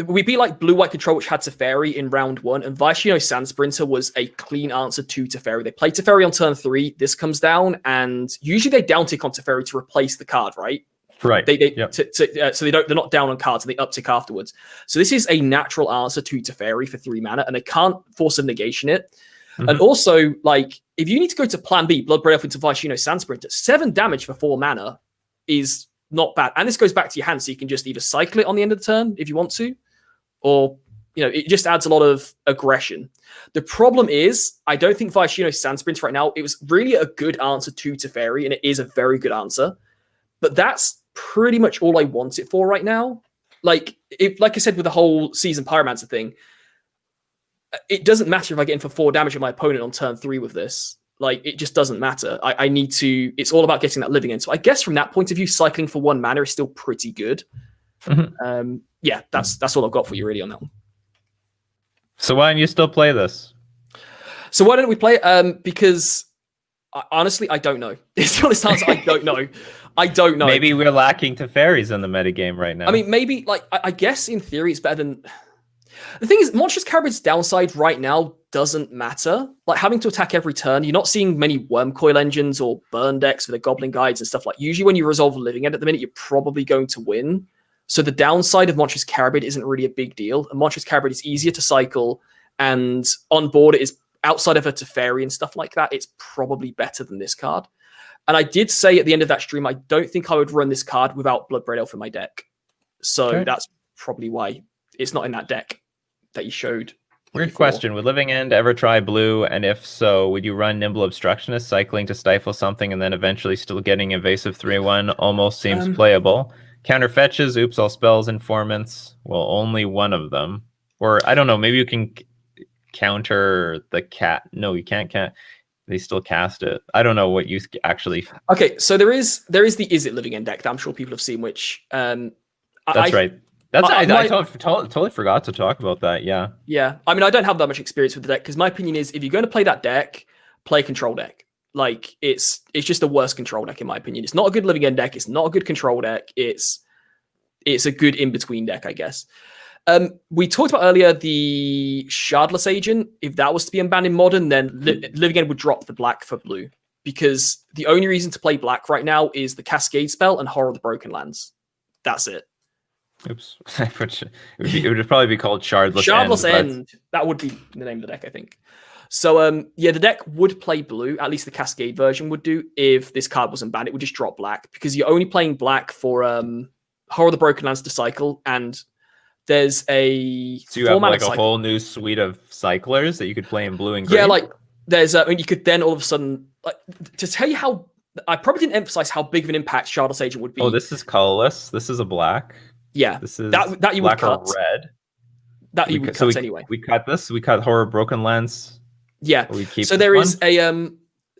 we beat like Blue-White Control, which had Teferi in round 1, and Viashino Sand Sprinter was a clean answer to Teferi. They play Teferi on turn 3, this comes down, and usually they downtick on Teferi to replace the card, right? Right. So they're not down on cards and they uptick afterwards. So this is a natural answer to Teferi for 3 mana, and they can't force a negation it. Mm-hmm. And also, like, if you need to go to plan B, Bloodbraid Elf into Viashino Sand Sprinter, 7 damage for 4 mana is not bad. And this goes back to your hand, so you can just either cycle it on the end of the turn if you want to, or, you know, it just adds a lot of aggression. The problem is, I don't think Viashino Sand Sprinter right now, it was really a good answer to Teferi, and it is a very good answer. But that's pretty much all I want it for right now. Like I said with the whole Season Pyromancer thing, it doesn't matter if I get in for 4 damage on my opponent on turn 3 with this. Like, it just doesn't matter. I need to... It's all about getting that living in. So I guess from that point of view, cycling for 1 mana is still pretty good. Mm-hmm. Yeah, that's all I've got for you really on that one. So why don't you still play this? So why don't we play it? Because honestly, I don't know. It's the honest answer. I don't know. I don't know. Maybe we're lacking Teferis in the metagame right now. I mean, maybe, like, I guess in theory it's better than... The thing is, Monstrous Carabid's downside right now doesn't matter. Like, having to attack every turn, you're not seeing many Worm Coil engines or burn decks for the Goblin Guides and stuff like. Usually when you resolve a living end at the minute, you're probably going to win. So the downside of Monstrous Carabid isn't really a big deal. And Monstrous Carabid is easier to cycle, and on board it is, outside of a Teferi and stuff like that, it's probably better than this card. And I did say at the end of that stream, I don't think I would run this card without Bloodbraid Elf in my deck. So that's probably why it's not in that deck that you showed. Weird question. Would Living End ever try blue? And if so, would you run Nimble Obstructionist, cycling to stifle something and then eventually still getting Evasive 3-1? Almost seems playable. Counter fetches, oops, all spells, informants. Well, only one of them. Or, I don't know, maybe you can counter the cat. No, you can't. They still cast it. I don't know what you actually... Okay, so there is the Is It Living End deck that I'm sure people have seen, which... That's right. I totally forgot to talk about that, yeah. Yeah, I mean, I don't have that much experience with the deck, because my opinion is, if you're going to play that deck, play a control deck. Like, it's just the worst control deck, in my opinion. It's not a good Living End deck, it's not a good control deck, it's a good in-between deck, I guess. We talked about earlier the Shardless Agent. If that was to be unbanned in Modern, then Living End would drop the black for blue, because the only reason to play black right now is the Cascade spell and Horror of the Broken Lands. That's it. Oops. it would probably be called Shardless End. That would be the name of the deck, I think. So, yeah, the deck would play blue. At least the Cascade version would do. If this card wasn't banned, it would just drop black, because you're only playing black for Horror of the Broken Lands to cycle, and there's a... So you have like a whole new suite of cyclers that you could play in blue and green? Yeah, like, there's you could then all of a sudden... Like, to tell you how... I probably didn't emphasize how big of an impact Shardless Agent would be. Oh, this is colorless. This is a black. Yeah, this is that you would cut. Red. That you would cut anyway. We cut this. We cut Horror Broken Lands. Yeah. So there is a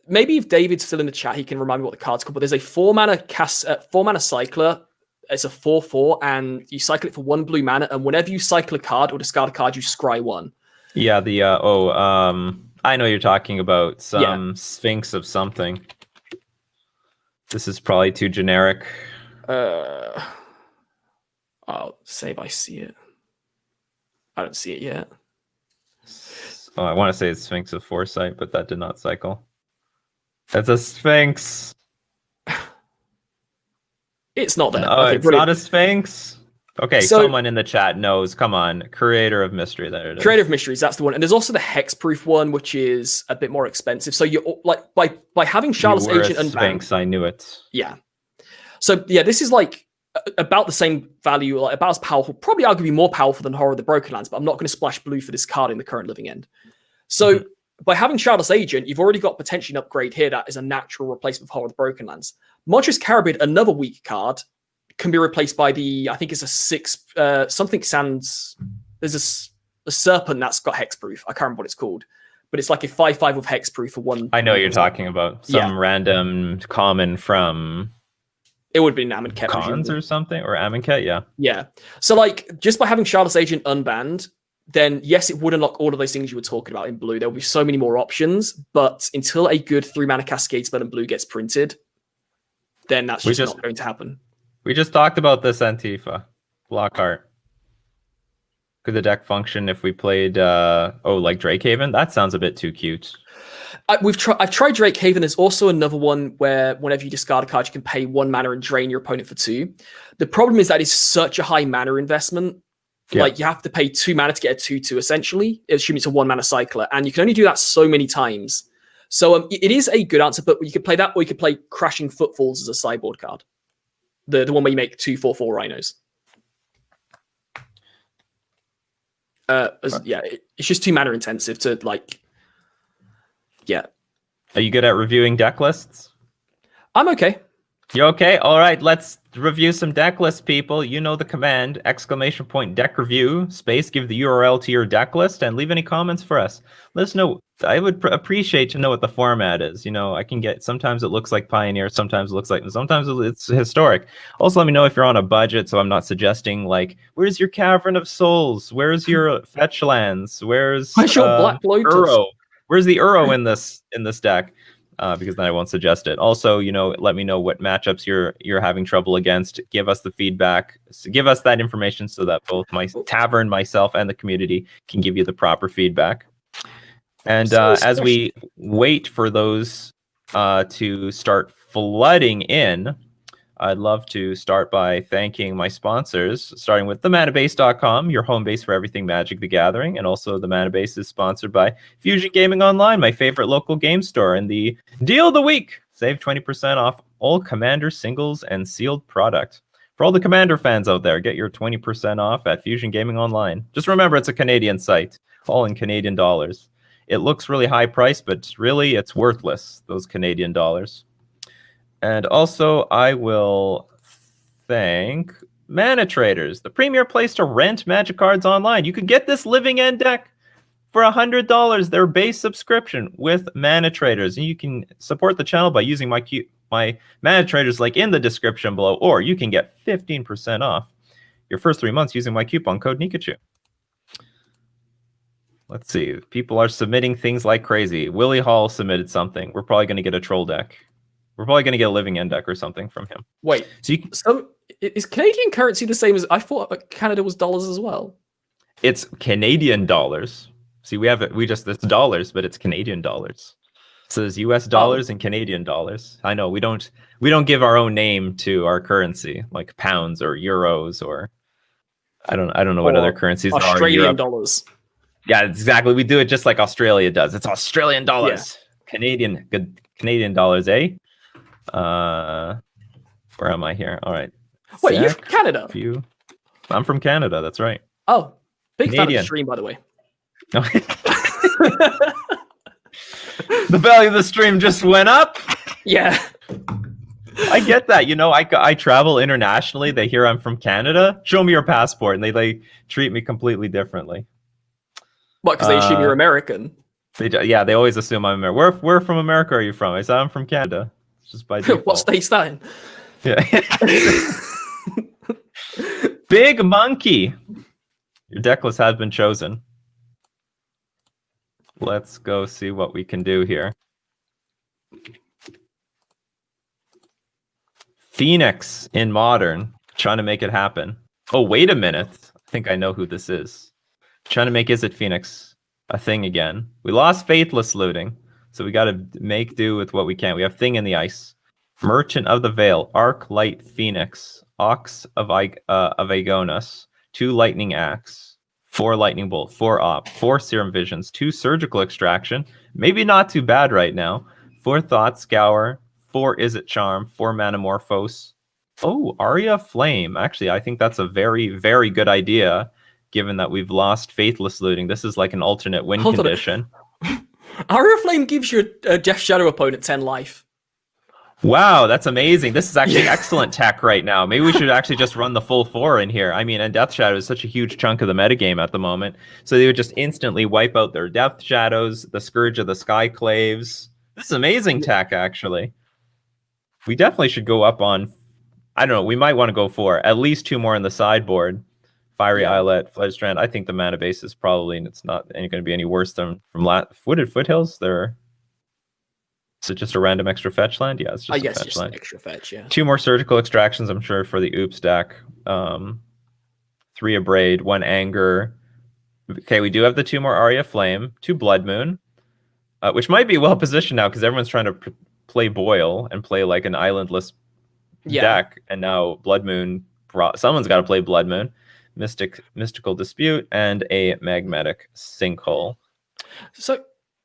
maybe if David's still in the chat, he can remind me what the card's called. But there's a 4-mana cycler. It's a 4/4, and you cycle it for 1 blue mana. And whenever you cycle a card or discard a card, you scry 1. Yeah. The I know you're talking about some Sphinx of something. This is probably too generic. I'll say if I see it. I don't see it yet. Oh, I want to say it's Sphinx of Foresight, but that did not cycle. That's a Sphinx. It's not there. No, it's not a Sphinx. Okay, so, someone in the chat knows. Come on, Creator of Mystery. There it is. Creator of Mysteries, that's the one. And there's also the Hexproof one, which is a bit more expensive. So you're like by having Shardless Agent and Sphinx, I knew it. Yeah. So yeah, this is like about the same value, like about as powerful, probably arguably more powerful than Horror of the Broken Lands, but I'm not going to splash blue for this card in the current Living End. So by having Shardless Agent, you've already got potentially an upgrade here that is a natural replacement for Horror of the Broken Lands. Monstrous Carabid, another weak card, can be replaced by I think it's a 6, something Sands. There's a serpent that's got hexproof. I can't remember what it's called, but it's like a 5/5 with hexproof for one. I know what you're talking about. Some random common from... It would have been Amonkhet. Cons or something? Or Amonkhet, yeah. Yeah. So, like, just by having Shardless Agent unbanned, then yes, it would unlock all of those things you were talking about in blue. There will be so many more options, but until a good 3-mana Cascade spell in blue gets printed, then that's just not going to happen. We just talked about this, Antifa. Block art. Could the deck function if we played, like Drakehaven? That sounds a bit too cute. I've tried Drakehaven. There's also another one where whenever you discard a card, you can pay 1 mana and drain your opponent for 2. The problem is that it's such a high mana investment. Yeah. Like, you have to pay 2 mana to get a 2/2, essentially, assuming it's a 1 mana cycler, and you can only do that so many times. So it is a good answer, but you could play that, or you could play Crashing Footfalls as a sideboard card. The one where you make 2/4/4 rhinos. It's just 2 mana intensive to, like... Yeah. Are you good at reviewing deck lists? I'm okay. You okay? All right, let's review some deck lists, people. You know the command, ! Deck review, space, give the URL to your deck list, and leave any comments for us. Let us know. I would appreciate to know what the format is. You know, I can get, sometimes it looks like Pioneer, sometimes it's historic. Also, let me know if you're on a budget, so I'm not suggesting, like, where's your Cavern of Souls? Where's your Fetchlands? Where's your Black Lotus? Uro? Where's the Uro in this deck? Because then I won't suggest it. Also, you know, let me know what matchups you're having trouble against. Give us the feedback. So give us that information so that both my tavern, myself, and the community can give you the proper feedback. And as we wait for those to start flooding in, I'd love to start by thanking my sponsors, starting with themanabase.com, your home base for everything Magic the Gathering. And also the Manabase is sponsored by Fusion Gaming Online, my favorite local game store. And the deal of the week, save 20% off all Commander singles and sealed product. For all the Commander fans out there, get your 20% off at Fusion Gaming Online. Just remember, it's a Canadian site, all in Canadian dollars. It looks really high priced, but really it's worthless, those Canadian dollars. And also, I will thank Mana Traders, the premier place to rent Magic cards online. You can get this Living End deck for $100, their base subscription with Mana Traders. And you can support the channel by using my Mana Traders link in the description below, or you can get 15% off your first 3 months using my coupon code Nikachu. Let's see. People are submitting things like crazy. Willie Hall submitted something. We're probably going to get a troll deck. We're probably going to get a Living End deck or something from him. Wait, so is Canadian currency the same as... I thought Canada was dollars as well. It's Canadian dollars. See, it's dollars, but it's Canadian dollars. So there's US dollars and Canadian dollars. I know we don't give our own name to our currency, like pounds or euros or I don't know what other currencies are. Australian dollars. Yeah, exactly. We do it just like Australia does. It's Australian dollars. Yeah. Canadian dollars, eh? Where am I here? All right. Wait, you're from Canada? I'm from Canada. That's right. Oh, big fan of the stream, by the way. The value of the stream just went up. Yeah. I get that. You know, I travel internationally. They hear I'm from Canada. Show me your passport, and they treat me completely differently. What? Because they assume you're American. They always assume I'm American. Where from America are you from? I said I'm from Canada. Just by default. What state's that in? Yeah. Big Monkey. Your deck list has been chosen. Let's go see what we can do here. Phoenix in Modern. Trying to make it happen. Oh, wait a minute. I think I know who this is. Trying to make Is It Phoenix a thing again. We lost Faithless Looting. So we got to make do with what we can. We have Thing in the Ice, Merchant of the Veil, Arc Light Phoenix, Ox of Agonas, 2 Lightning Axe, 4 Lightning Bolt, 4 Op, 4 Serum Visions, 2 Surgical Extraction. Maybe not too bad right now. 4 Thought Scour, 4 Is It Charm, 4 Manamorphose. Oh, Aria Flame. Actually, I think that's a very, very good idea, given that we've lost Faithless Looting. This is like an alternate win condition. Aria Flame gives your Death Shadow opponent 10 life. Wow, that's amazing. This is actually Yeah. excellent tech right now. Maybe we should actually just run the full 4 in here. I mean, and Death Shadow is such a huge chunk of the metagame at the moment. So they would just instantly wipe out their Death Shadows, the Scourge of the Skyclaves. This is amazing tech, actually. We definitely should go up on, I don't know, we might want to go for at least 2 more in the sideboard. Fiery Islet, Fledstrand. I think the mana base is probably, it's not going to be any worse than from Wooded Foothills. Is it just a random extra fetch land? Yeah, it's just a fetch land. Extra fetch, yeah. 2 more surgical extractions, I'm sure, for the Oops deck. 3 Abrade, 1 Anger. Okay, we do have the 2 more Aria Flame, 2 Blood Moon, which might be well positioned now because everyone's trying to play Boil and play like an islandless deck, and now Blood Moon. Someone's got to play Blood Moon. Mystical Dispute, and a Magmatic Sinkhole. So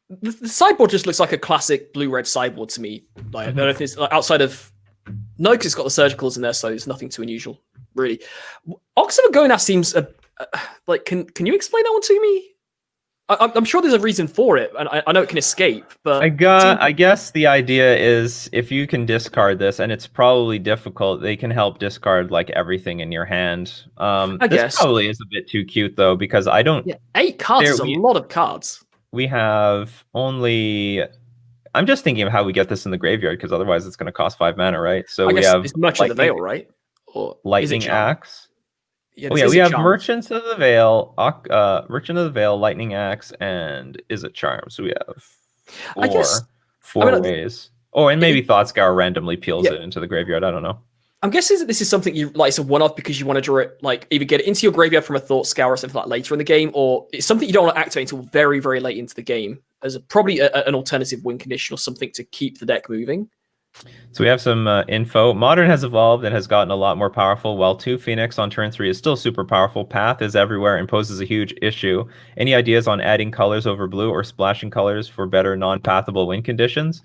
the sideboard just looks like a classic blue-red sideboard to me. Like, I don't know if it's like, outside of... No, because it's got the surgicals in there, so it's nothing too unusual, really. Ox of Agonas seems... like, can you explain that one to me? I'm sure there's a reason for it, and I know it can escape, but... I guess the idea is if you can discard this, and it's probably difficult, they can help discard like everything in your hand. I guess. This probably is a bit too cute, though, because I don't... Yeah, 8 cards is a lot of cards. We have only... I'm just thinking of how we get this in the graveyard, because otherwise it's going to cost 5 mana, right? So we have... It's Merchant of the Veil, right? Or Lightning Axe. Yeah, we have Merchants of the Veil, Merchant of the Veil, Lightning Axe, and Is It Charm? So we have 4 ways. Oh, and maybe Thoughtscour randomly peels it into the graveyard. I don't know. I'm guessing that this is something you like. It's a one-off because you want to draw it, like either get it into your graveyard from a Thoughtscour or something like later in the game, or it's something you don't want to activate until very, very late into the game as probably an alternative win condition or something to keep the deck moving. So we have some info. Modern has evolved and has gotten a lot more powerful, while 2 Phoenix on turn 3 is still super powerful. Path is everywhere and poses a huge issue. Any ideas on adding colors over blue or splashing colors for better non-pathable win conditions?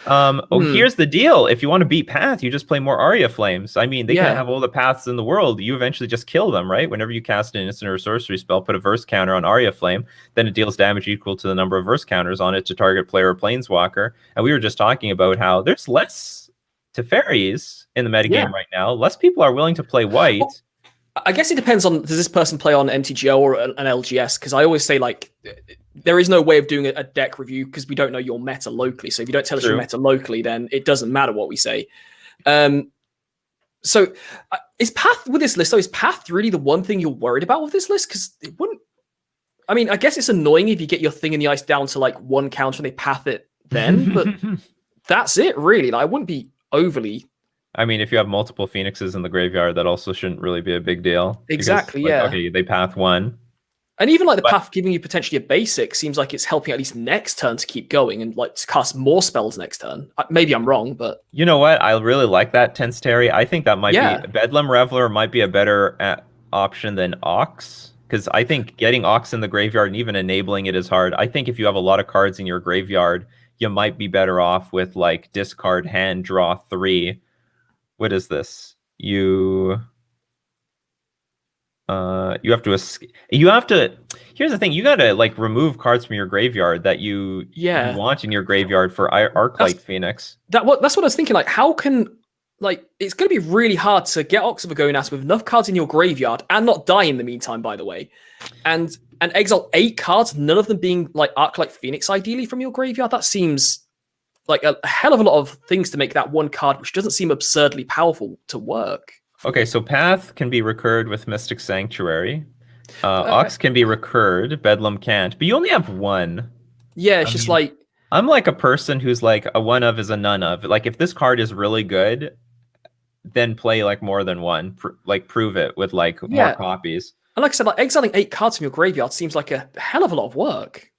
Here's the deal. If you want to beat Path, you just play more Aria Flames. I mean, they can have all the paths in the world. You eventually just kill them, right? Whenever you cast an instant or sorcery spell, put a verse counter on Aria Flame, then it deals damage equal to the number of verse counters on it to target player or planeswalker. And we were just talking about how there's less Teferis in the metagame right now. Less people are willing to play white. Well, I guess it depends on, does this person play on MTGO or an LGS? Because I always say, like, there is no way of doing a deck review because we don't know your meta locally. So if you don't tell us your meta locally, then it doesn't matter what we say. So is Path with this list, though, is Path really the one thing you're worried about with this list? Because it wouldn't... I mean, I guess it's annoying if you get your thing in the ice down to, like, 1 counter and they Path it then, but that's it, really. Like, I wouldn't be overly... I mean, if you have multiple Phoenixes in the graveyard, that also shouldn't really be a big deal. Exactly, because, okay, they Path 1. And even like the Path giving you potentially a basic seems like it's helping at least next turn to keep going and like to cast more spells next turn. Maybe I'm wrong, but... You know what? I really like that Tensteri. I think that might be... Bedlam Reveler might be a better option than Ox. Because I think getting Ox in the graveyard and even enabling it is hard. I think if you have a lot of cards in your graveyard, you might be better off with like discard, hand, draw 3. What is this? You have to here's the thing, you gotta like remove cards from your graveyard that you want in your graveyard for Arclight Phoenix. That's what I was thinking. Like, how can, like, it's gonna be really hard to get Ox of Agonas with enough cards in your graveyard and not die in the meantime, by the way. And exile 8 cards, none of them being like Arclight Phoenix ideally from your graveyard. That seems like a hell of a lot of things to make that one card, which doesn't seem absurdly powerful, to work. Okay, so Path can be recurred with Mystic Sanctuary. Ox can be recurred, Bedlam can't, but you only have 1. Yeah, it's like... I'm like a person who's like a one of is a none of. Like, if this card is really good, then play like more than 1. Like, prove it with like more copies. And like I said, like exiling 8 cards from your graveyard seems like a hell of a lot of work.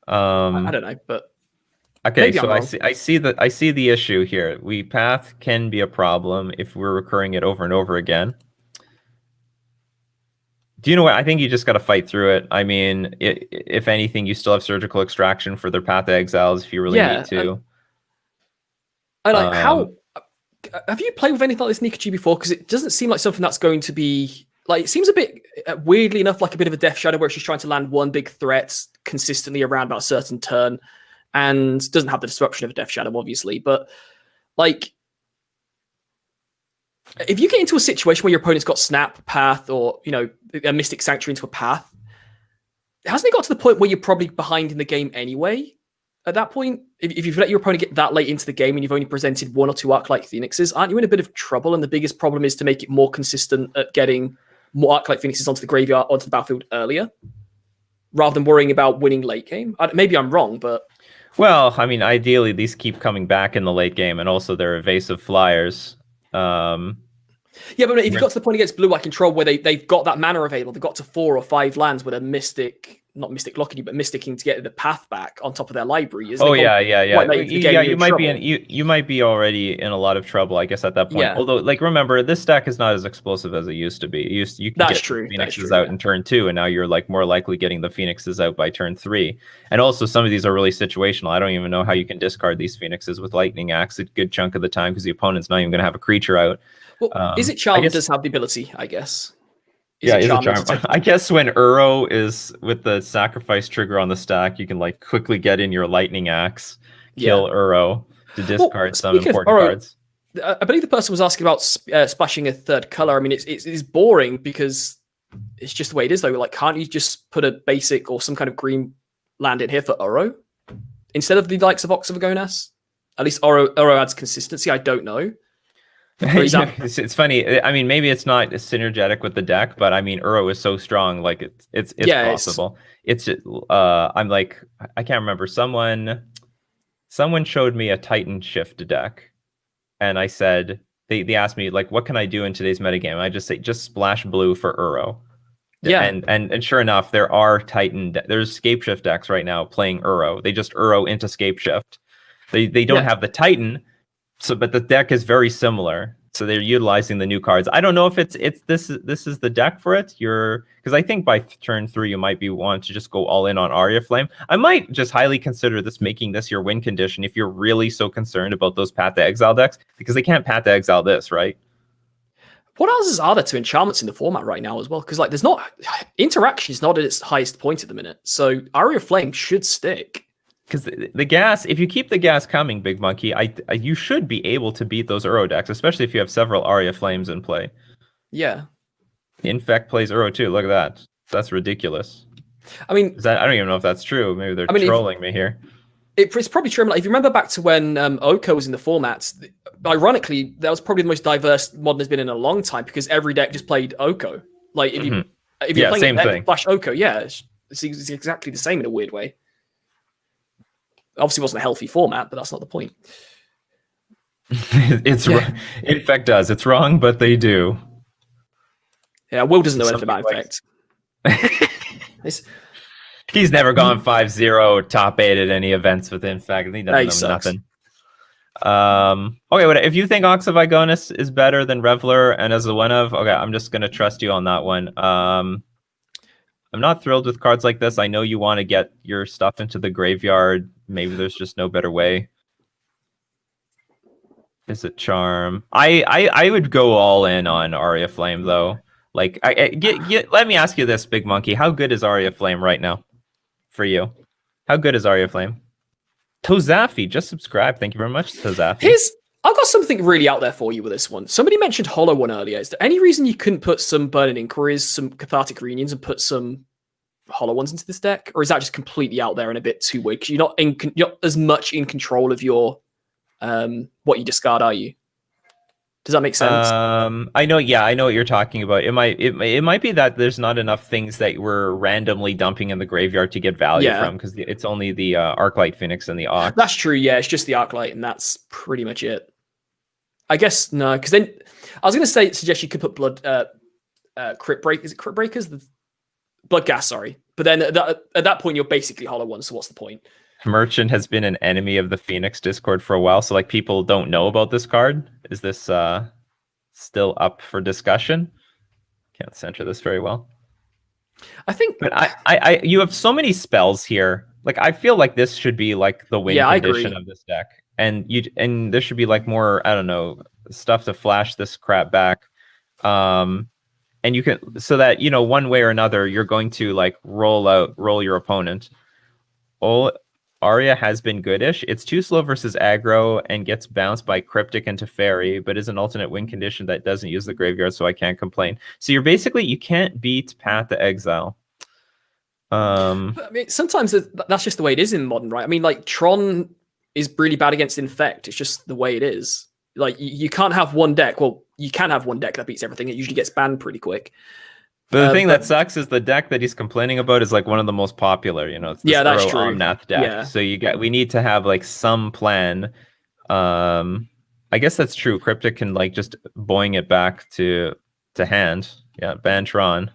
I don't know, but... Okay, so I see the issue here. Path can be a problem if we're recurring it over and over again. Do you know what? I think you just got to fight through it. I mean, if anything, you still have surgical extraction for their Path Exiles if you really need to. And like, how have you played with anything like this Nikachu before? Because it doesn't seem like something that's going to be Like, it seems a bit, weirdly enough, like a bit of a Death Shadow where she's trying to land one big threat consistently around about a certain turn, and doesn't have the disruption of a Death Shadow, obviously. But, like, if you get into a situation where your opponent's got Snap, Path, or, you know, a Mystic Sanctuary into a Path, hasn't it got to the point where you're probably behind in the game anyway? At that point, if you've let your opponent get that late into the game and you've only presented 1 or 2 Arc-Light Phoenixes, aren't you in a bit of trouble? And the biggest problem is to make it more consistent at getting more Arc-Light Phoenixes onto the graveyard, onto the battlefield earlier, rather than worrying about winning late game. Maybe I'm wrong, but... Well, I mean, ideally, these keep coming back in the late game, and also they're evasive flyers. Yeah, but if you got to the point against Blue Eye Control where they've got that mana available, they've got to 4 or 5 lands with a Mystic, not Mystic locking you, but Mysticking to get the path back on top of their library. Yeah. You might be you might be already in a lot of trouble, I guess, at that point. Yeah. Although, like, remember, this deck is not as explosive as it used to be. You can get Phoenixes out in turn 2, and now you're like more likely getting the Phoenixes out by turn 3. And also, some of these are really situational. I don't even know how you can discard these Phoenixes with Lightning Axe a good chunk of the time because the opponent's not even going to have a creature out. Well, Is It Charm does have the ability, I guess. Is It Charm? I guess when Uro is with the sacrifice trigger on the stack, you can like quickly get in your Lightning Axe, kill Uro to discard some important cards. I believe the person was asking about splashing a third color. I mean, it's boring because it's just the way it is, though. Like, can't you just put a basic or some kind of green land in here for Uro instead of the likes of Ox of Agonas? At least Uro adds consistency. I don't know. It's funny. I mean, maybe it's not synergetic with the deck, but I mean, Uro is so strong. Like it's possible. It's just, I'm like, I can't remember. Someone showed me a Titan Shift deck, and I said they asked me like, what can I do in today's metagame? I just say just splash blue for Uro. Yeah, and sure enough, there's Scapeshift decks right now playing Uro. They just Uro into Scapeshift. They don't have the Titan. So, but the deck is very similar. So they're utilizing the new cards. I don't know if this is the deck for it. Because I think by turn 3 you might be wanting to just go all in on Aria Flame. I might just highly consider making this your win condition if you're really so concerned about those Path to Exile decks, because they can't Path to Exile this, right? What else are there to enchantments in the format right now as well? Because like there's not interaction is not at its highest point at the minute. So Aria Flame should stick. Because the gas, if you keep the gas coming, Big Monkey, you should be able to beat those Uro decks, especially if you have several Aria Flames in play. Yeah. Infect plays Uro too. Look at that. That's ridiculous. I mean, I don't even know if that's true. Maybe they're trolling me here. It's probably true. Like, if you remember back to when Oko was in the formats, ironically, that was probably the most diverse Modern has been in a long time because every deck just played Oko. Like, if you're playing same thing. Flash Oko, it's exactly the same in a weird way. Obviously, it wasn't a healthy format, but that's not the point. Infect does. It's wrong, but they do. Yeah, Will doesn't know anything about Infect. He's never gone 5-0 top 8 at any events with Infect. He doesn't know nothing. Okay, if you think Ox of Igonis is better than Reveler and as a one of, okay, I'm just gonna trust you on that one. I'm not thrilled with cards like this. I know you want to get your stuff into the graveyard. Maybe there's just no better way. Is it Charm? I would go all in on Aria Flame though. Like, let me ask you this, Big Monkey. How good is Aria Flame right now for you? How good is Aria Flame? Tozafi, just subscribe. Thank you very much, Tozafi. I've got something really out there for you with this one. Somebody mentioned Hollow One earlier. Is there any reason you couldn't put some Burning Inquiries, some Cathartic Reunions, and put some Hollow Ones into this deck? Or is that just completely out there and a bit too weak? Because you're not as much in control of your what you discard, are you? Does that make sense? I know what you're talking about. It might be that there's not enough things that we're randomly dumping in the graveyard to get value from, because it's only the Arclight Phoenix and the Ox. That's true. Yeah, it's just the Arclight, and that's pretty much it. I guess no, because then I was going to suggest you could put Crypt Break. Is it Crypt Breakers? The Blood Gas, sorry. But then at that point, you're basically Hollow One. So what's the point? Merchant has been an enemy of the Phoenix Discord for a while, so like people don't know about this card. Is this still up for discussion? Can't center this very well. I think, but I you have so many spells here. Like I feel like this should be like the win condition of this deck. And there should be like more, I don't know, stuff to flash this crap back. and you can, so that, you know, one way or another, you're going to like roll your opponent. Arya has been goodish. It's too slow versus aggro and gets bounced by Cryptic into Fairy, but is an alternate win condition that doesn't use the graveyard, so I can't complain. So you're basically, you can't beat Path to Exile. I mean, sometimes that's just the way it is in Modern, right? I mean, like, Tron is really bad against Infect. It's just the way it is. Like, you can't have one deck. Well, you can have one deck that beats everything. It usually gets banned pretty quick. But the thing that sucks is the deck that he's complaining about is like one of the most popular, you know, it's this that's true. Omnath deck. Yeah. So we need to have like some plan. I guess that's true. Cryptic can like just boing it back to hand. Yeah, ban Tron.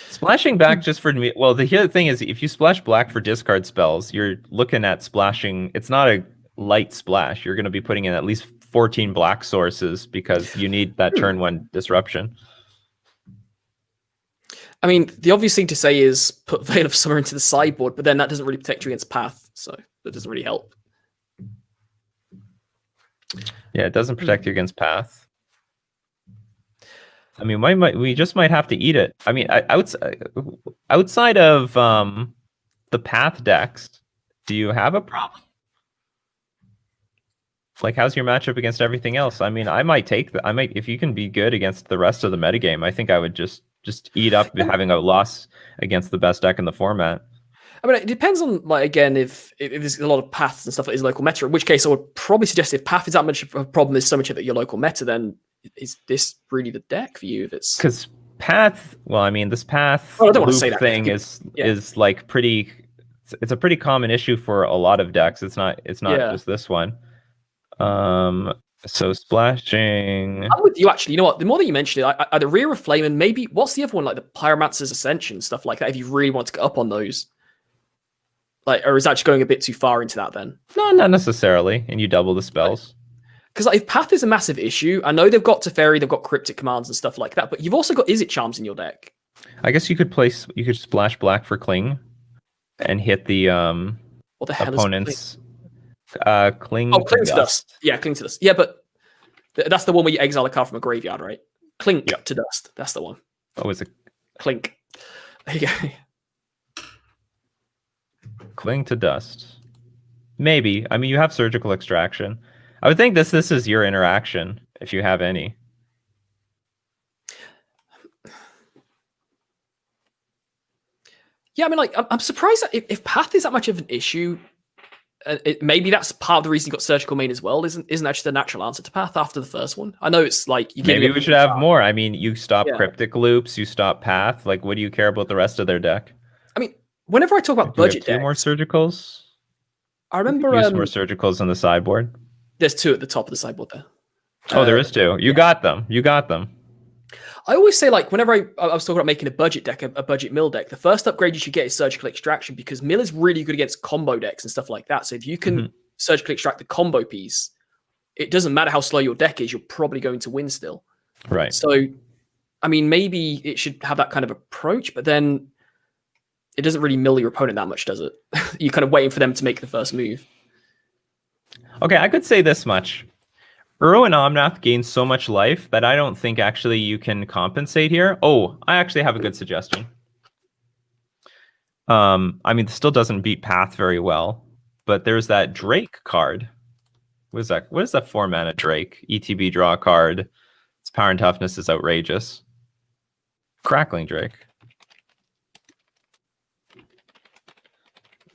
Splashing back just for me. Well, the other thing is, if you splash black for discard spells, you're looking at splashing. It's not a light splash. You're going to be putting in at least 14 black sources because you need that turn one disruption. I mean, the obvious thing to say is put Veil of Summer into the sideboard, but then that doesn't really protect you against Path, so that doesn't really help. Yeah, it doesn't protect you against Path. I mean, we just might have to eat it. I mean, outside of the Path decks, do you have a problem? Like, how's your matchup against everything else? I mean, I might take if you can be good against the rest of the metagame, I think I would just eat up having a loss against the best deck in the format. I mean, it depends on, like, again, if there's a lot of Paths and stuff that is local meta, in which case I would probably suggest if Path is that much of a problem, is so much of it your local meta, then is this really the deck for you? If it's because Path, well, I mean, this Path I don't want to say that thing is like pretty. It's a pretty common issue for a lot of decks. It's not just this one. So splashing. I'm with you, actually. You know what? The more that you mentioned it, the Rear of Flame, and maybe what's the other one, like the Pyromancer's Ascension, stuff like that. If you really want to get up on those, like, or is that just going a bit too far into that? Then no, not necessarily. And you double the spells. Because like, if Path is a massive issue, I know they've got Teferi, they've got Cryptic Commands and stuff like that, but you've also got Izzet Charms in your deck. I guess you could splash black for Cling, and hit the what the hell opponent's. Cling to Dust. Yeah, Cling to Dust. Yeah, but that's the one where you exile a card from a graveyard, right? Clink to Dust. That's the one. Oh, is it? Clink. There you go. Cling to Dust. Maybe. I mean, you have Surgical Extraction. I would think this is your interaction, if you have any. Yeah, I mean, like, I'm surprised that if Path is that much of an issue, maybe that's part of the reason you got Surgical Main as well. Isn't that just a natural answer to Path after the first one? I know it's like maybe we should have more. I mean, you stop Cryptic Loops, you stop Path. Like, what do you care about the rest of their deck? I mean, whenever I talk about budget decks, more Surgicals. I remember use more Surgicals on the sideboard. There's 2 at the top of the sideboard there. Oh, there is 2. You got them. You got them. I always say, like, whenever I was talking about making a budget deck, a budget mill deck, the first upgrade you should get is Surgical Extraction, because mill is really good against combo decks and stuff like that. So if you can Surgically Extract the combo piece, it doesn't matter how slow your deck is, you're probably going to win still. Right. So, I mean, maybe it should have that kind of approach, but then it doesn't really mill your opponent that much, does it? You're kind of waiting for them to make the first move. Okay, I could say this much. Uro and Omnath gain so much life that I don't think actually you can compensate here. Oh, I actually have a good suggestion. I mean, it still doesn't beat Path very well, but there's that Drake card. What is that? What is that 4-mana Drake? ETB draw card. Its power and toughness is outrageous. Crackling Drake.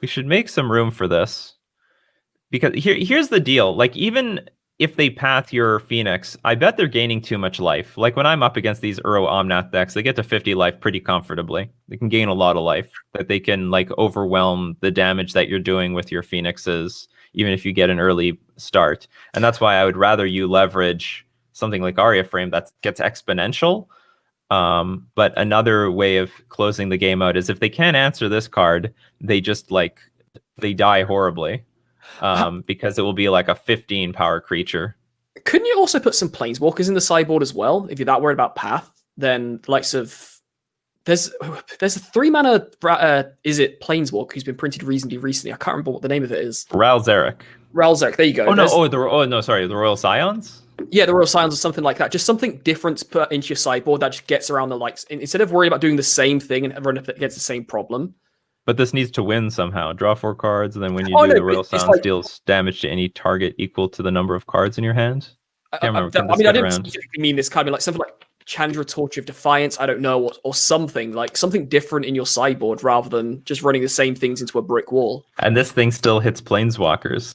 We should make some room for this. Because here's the deal. Like, even if they path your Phoenix, I bet they're gaining too much life. Like, when I'm up against these Uro Omnath decks, they get to 50 life pretty comfortably. They can gain a lot of life. That they can, like, overwhelm the damage that you're doing with your Phoenixes, even if you get an early start. And that's why I would rather you leverage something like Aria Frame that gets exponential. But another way of closing the game out is if they can't answer this card, they just, like, they die horribly. Because it will be like a 15 power creature. Couldn't you also put some Planeswalkers in the sideboard as well? If you're that worried about Path, then the likes of there's a 3-mana Izzet Planeswalker who's been printed reasonably recently. I can't remember what the name of it is. Ral Zarek. Ral Zarek. There you go. Oh no! The Royal Scions. Yeah, the Royal Silence or something like that. Just something different to put into your sideboard that just gets around the likes. Instead of worrying about doing the same thing and everyone gets the same problem. But this needs to win somehow. Draw 4 cards, and then when you Oh do, no, the but Royal it's Silence like deals damage to any target equal to the number of cards in your hand. Can't remember. Can this I get didn't around? specifically mean this kind of like something like Chandra Torch of Defiance. I don't know, or something like something different in your sideboard rather than just running the same things into a brick wall. And this thing still hits planeswalkers.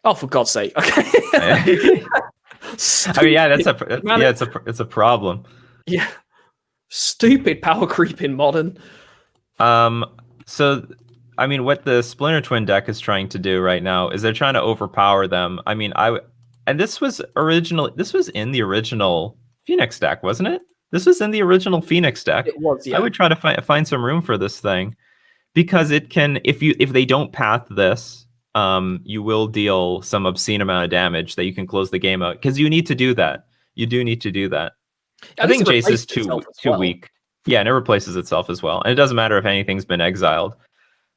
Oh, for God's sake! Okay. I mean, yeah, it's a problem. Yeah, stupid power creep in Modern. So, I mean, what the Splinter Twin deck is trying to do right now is they're trying to overpower them. I mean, and this was in the original Phoenix deck, wasn't it? This was in the original Phoenix deck. It was, yeah. I would try to find some room for this thing because it can, if they don't path this, you will deal some obscene amount of damage that you can close the game out because you need to do that. You do need to do that. I think Jace is too weak. Yeah, and it replaces itself as well. And it doesn't matter if anything's been exiled.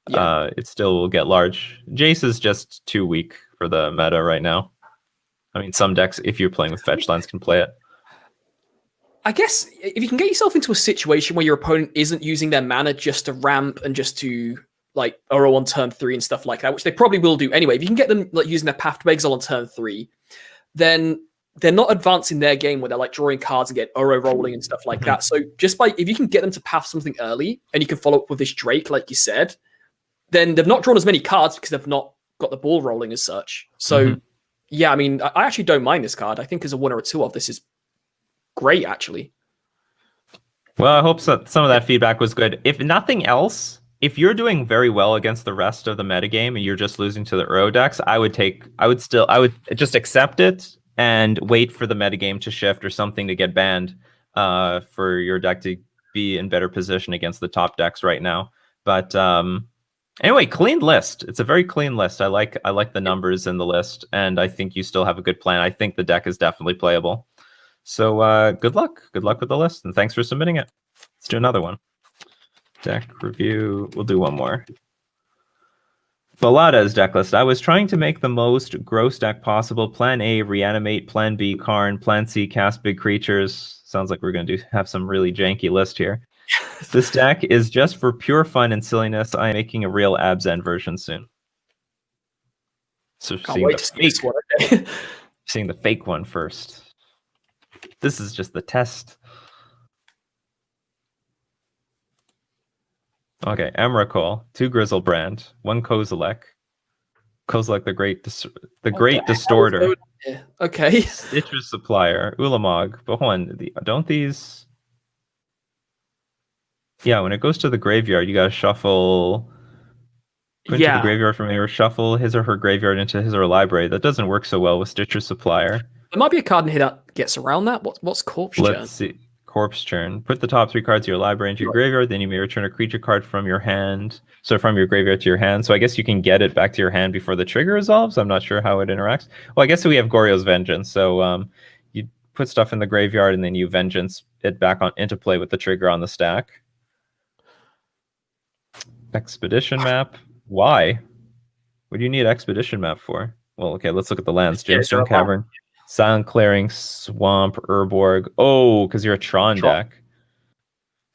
Yeah. It still will get large. Jace is just too weak for the meta right now. I mean, some decks, if you're playing with Fetchlands, can play it. I guess if you can get yourself into a situation where your opponent isn't using their mana just to ramp and just to like Uro on turn 3 and stuff like that, which they probably will do anyway. If you can get them like using their Path to Exile on turn 3, then they're not advancing their game where they're like drawing cards and get Uro rolling and stuff like that. So just if you can get them to path something early and you can follow up with this Drake, like you said, then they've not drawn as many cards because they've not got the ball rolling as such. So yeah, I mean, I actually don't mind this card. I think as a 1 or a 2 of this is great, actually. Well, I hope some of that feedback was good. If nothing else, if you're doing very well against the rest of the metagame and you're just losing to the Uro decks, I would just accept it and wait for the metagame to shift or something to get banned for your deck to be in better position against the top decks right now. But anyway, clean list. It's a very clean list. I like the numbers in the list, and I think you still have a good plan. I think the deck is definitely playable. So good luck. Good luck with the list, and thanks for submitting it. Let's do another one. Deck review. We'll do one more. Balada's deck list. I was trying to make the most gross deck possible. Plan A, reanimate. Plan B, Karn. Plan C, cast big creatures. Sounds like we're going to have some really janky list here. This deck is just for pure fun and silliness. I am making a real Abzan version soon. So seeing the fake one first. This is just the test. Okay, Emrakul, 2 Grizzlebrand, 1 Kozilek. Kozilek the Great Distorter. Okay. Stitcher's Supplier, Ulamog. But hold on, don't these... Yeah, when it goes to the graveyard, you gotta shuffle... Go into the graveyard from here, shuffle his or her graveyard into his or her library. That doesn't work so well with Stitcher's Supplier. There might be a card in here that gets around that. What's Corpse Churn? Let's see. Corpse Churn. Put the top 3 cards of your library into your graveyard, then you may return a creature card from your hand. So from your graveyard to your hand. So I guess you can get it back to your hand before the trigger resolves. I'm not sure how it interacts. Well, I guess we have Goryo's Vengeance. So you put stuff in the graveyard and then you Vengeance it back into play with the trigger on the stack. Expedition Map. Why? What do you need Expedition Map for? Well, okay, let's look at the lands. Gemstone Cavern. Silent Clearing, Swamp, Urborg. Oh, because you're a Tron deck.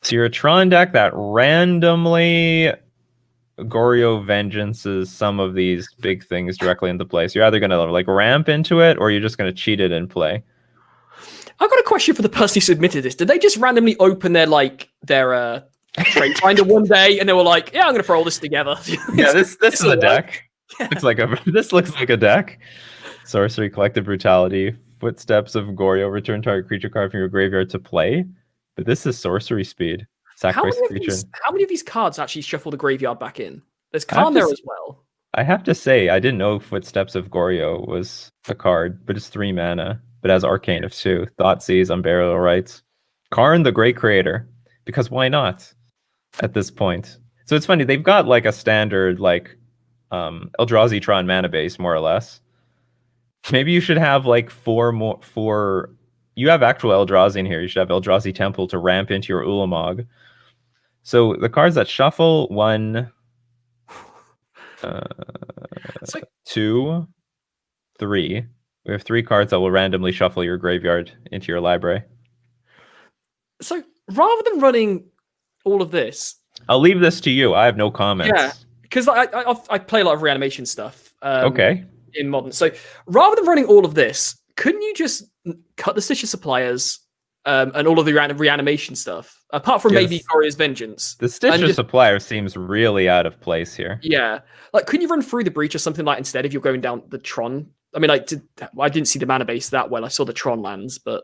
So you're a Tron deck that randomly Goryo Vengeances some of these big things directly into play. So you're either going to like ramp into it or you're just going to cheat it in play. I've got a question for the person who submitted this. Did they just randomly open their trade finder one day and they were like, yeah, I'm going to throw all this together? Yeah, this is a deck. This looks like a deck. Sorcery, Collective Brutality, Footsteps of Goryo, return target creature card from your graveyard to play. But this is sorcery speed. Sacrifice creature. How many of these cards actually shuffle the graveyard back in? There's Karn there as well. I have to say, I didn't know Footsteps of Goryo was a card, but it's 3 mana, but has Arcane of 2. Thoughtseize, Unburial Rites. Karn, the Great Creator. Because why not at this point? So it's funny, they've got like a standard like Eldrazi Tron mana base, more or less. Maybe you should have like 4 more. You have actual Eldrazi in here. You should have Eldrazi Temple to ramp into your Ulamog. So the cards that shuffle 1, 2, 3. We have 3 cards that will randomly shuffle your graveyard into your library. So rather than running all of this, I'll leave this to you. I have no comments. Yeah, because I play a lot of reanimation stuff. Okay. In Modern, so rather than running all of this, couldn't you just cut the Stitcher suppliers and all of the reanimation stuff, apart from maybe Glorious Vengeance? The Stitcher supplier seems really out of place here. Yeah, like couldn't you run through the Breach or something like instead if you're going down the Tron? I mean, I didn't see the mana base that well. I saw the Tron lands, but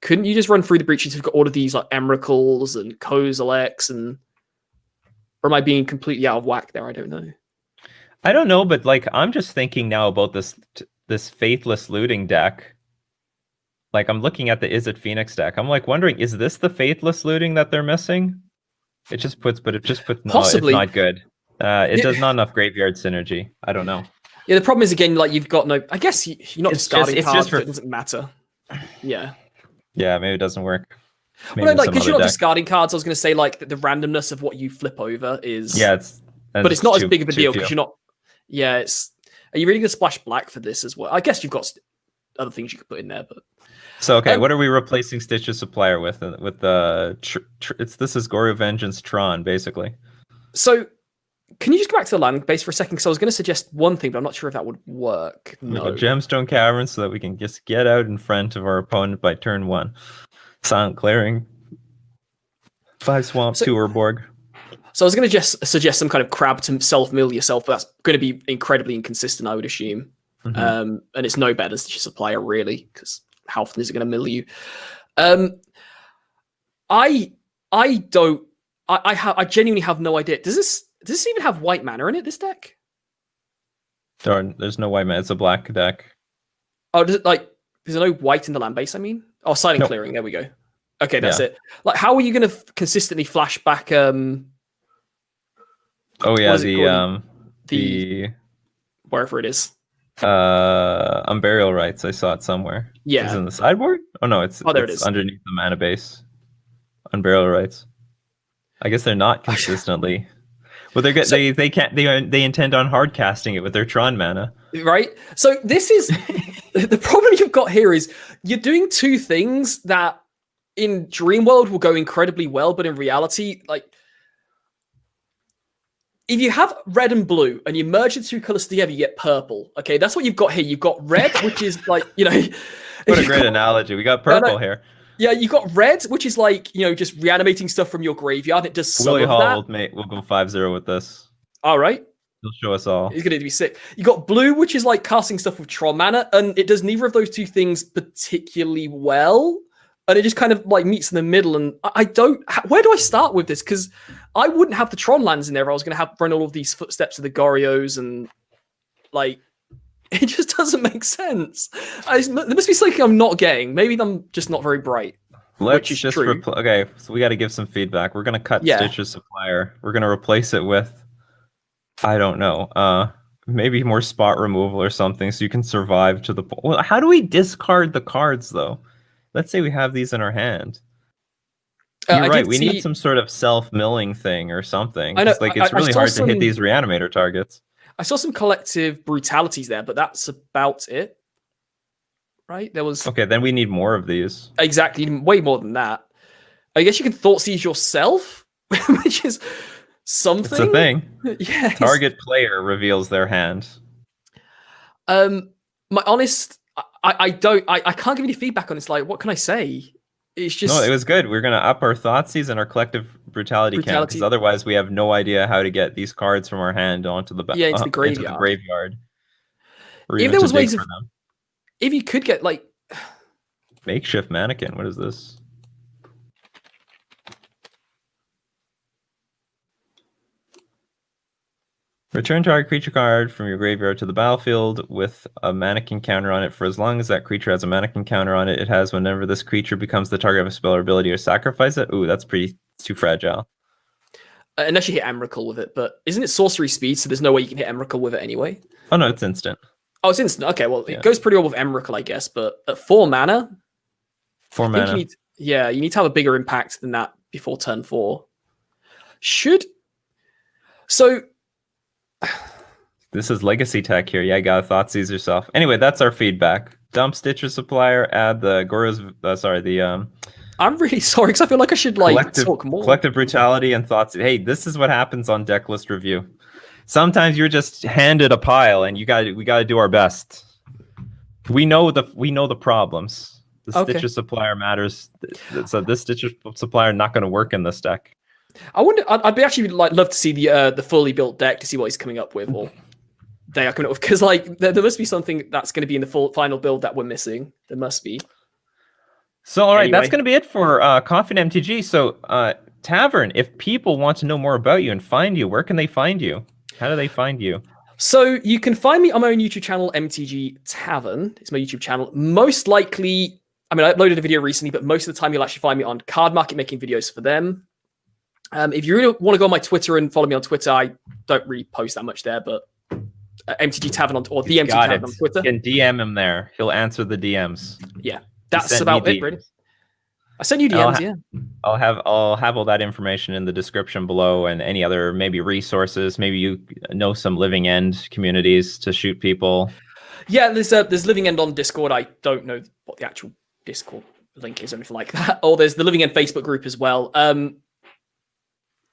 couldn't you just run through the Breaches? You've got all of these like Emeracles and Kozileks, and or am I being completely out of whack there? I don't know. I don't know, but like I'm just thinking now about this Faithless Looting deck. Like I'm looking at the Is It Phoenix deck. I'm like wondering, is this the Faithless Looting that they're missing? It just puts no, Possibly. it's not good. It does not enough graveyard synergy. I don't know. Yeah, the problem is again, like you've got no. I guess you're not discarding cards, so it doesn't matter. Yeah. Yeah, maybe it doesn't work. Maybe well, no, like because you're not discarding cards. I was going to say like the randomness of what you flip over is. Yeah, but it's not as big of a deal because you're not. Yeah, it's. Are you really going to splash black for this as well? I guess you've got other things you could put in there, but. So okay, what are we replacing Stitcher Supplier with? With the this is Gorio Vengeance Tron basically. So, can you just go back to the land base for a second? Because I was going to suggest one thing, but I'm not sure if that would work. No. Gemstone Cavern so that we can just get out in front of our opponent by turn 1. Silent Clearing. 5 Swamp, 2 Urborg. So I was going to just suggest some kind of crab to self-mill yourself, but that's going to be incredibly inconsistent, I would assume. Mm-hmm. And it's no better than Stitcher Supplier, really, because how often is it going to mill you? I genuinely have no idea. Does this even have white mana in it, this deck? There's no white mana. It's a black deck. Oh, there's no white in the land base, I mean? Oh, Silent Clearing. There we go. Okay, that's it. Like, how are you going to consistently flash back... Oh yeah, the wherever it is. Unburial Rites. I saw it somewhere. Yeah, is it in the sideboard? Oh no, it's it is underneath the mana base. Unburial Rites. I guess they're not consistently. Well, they're good. So, they intend on hard casting it with their Tron mana. Right. So this is the problem you've got here is you're doing 2 things that in Dream World will go incredibly well, but in reality, like. If you have red and blue and you merge the 2 colors together, you get purple. Okay, that's what you've got here. You've got red, which is like, What a great analogy. We got purple here. Yeah, you got red, which is like, just reanimating stuff from your graveyard. It does some Willie of Hall that. We'll go 5-0 with this. All right. He'll show us all. He's going to be sick. You got blue, which is like casting stuff with Tron mana, and it does neither of those 2 things particularly well. And it just kind of like meets in the middle. And where do I start with this? Because I wouldn't have the Tron lands in there if I was going to run all of these footsteps of the Gorios and like, it just doesn't make sense. There must be something I'm not getting. Maybe I'm just not very bright. Let's just okay. So we got to give some feedback. We're going to cut Stitcher Supplier. We're going to replace it with, I don't know, maybe more spot removal or something so you can survive to the... Well, how do we discard the cards though? Let's say we have these in our hand. You're right. We need some sort of self-milling thing or something. I know. It's really hard to hit these reanimator targets. I saw some collective brutalities there, but that's about it. Right? There was... Okay, then we need more of these. Exactly. Way more than that. I guess you can Thoughtseize yourself, which is something. It's a thing. Yeah. Target player reveals their hand. My honest... I can't give any feedback on this. Like, what can I say? It's just... No, it was good. We're going to up our Thoughtseize and our collective brutality count, because otherwise we have no idea how to get these cards from our hand onto the into the graveyard. If there was ways of... If you could get, like... Makeshift Mannequin. What is this? Return target creature card from your graveyard to the battlefield with a mannequin counter on it. For as long as that creature has a mannequin counter on it, it has whenever this creature becomes the target of a spell or ability, or sacrifice it. Ooh, that's too fragile. Unless you hit Emrakul with it, but isn't it sorcery speed, so there's no way you can hit Emrakul with it anyway? Oh no, it's instant. Oh, it's instant. Okay, well, it goes pretty well with Emrakul, I guess, but at 4 mana... 4 mana. You need to have a bigger impact than that before turn 4. So... This is legacy tech here. Yeah, you got Thoughtseize yourself. Anyway, that's our feedback. Dump Stitcher Supplier, add the Gora's, I'm really sorry because I feel like I should talk more. Collective Brutality and Thoughts. Hey, this is what happens on Decklist review. Sometimes you're just handed a pile, and we got to do our best. We know the problems. The Stitcher Supplier matters. So this Stitcher Supplier not going to work in this deck. I wonder. I'd be actually love to see the fully built deck to see what he's coming up with, or they are coming up with, because there must be something that's going to be in the final build that we're missing. There must be. So all right, that's going to be it for Coffee and MTG. So Tavern, if people want to know more about you and find you, where can they find you? How do they find you? So you can find me on my own YouTube channel, MTG Tavern. It's my YouTube channel. Most likely, I uploaded a video recently, but most of the time you'll actually find me on Card Market making videos for them. If you really want to go on my Twitter and follow me on Twitter, I don't really post that much there, but MTG Tavern or the MTG Tavern on Twitter. You can DM him there. He'll answer the DMs. Yeah, that's about it, really. I sent you DMs, I'll have all that information in the description below, and any other maybe resources. Maybe you know some Living End communities to shoot people. Yeah, there's Living End on Discord. I don't know what the actual Discord link is or anything like that. Or there's the Living End Facebook group as well.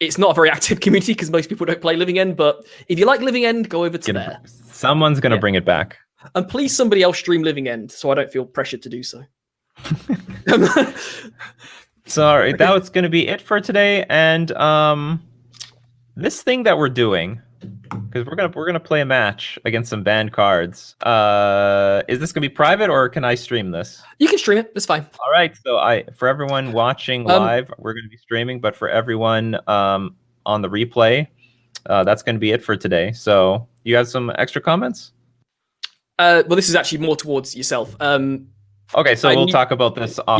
It's not a very active community because most people don't play Living End, but if you like Living End, go over to there. Someone's going to bring it back. And please somebody else stream Living End so I don't feel pressured to do so. Sorry, that was going to be it for today. And this thing that we're doing, because we're gonna play a match against some banned cards. Is this gonna be private or can I stream this? You can stream it. It's fine. All right. So for everyone watching live, we're gonna be streaming, but for everyone on the replay, that's gonna be it for today. So you have some extra comments? Well, this is actually more towards yourself. Okay, so we'll talk about this off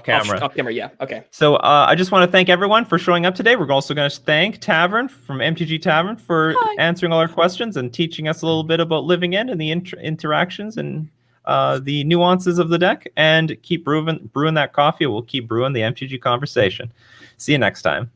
camera. Off camera, yeah. Okay. So I just want to thank everyone for showing up today. We're also going to thank Tavern from MTG Tavern for answering all our questions and teaching us a little bit about Living End and the interactions and the nuances of the deck. And keep brewing that coffee. We'll keep brewing the MTG conversation. See you next time.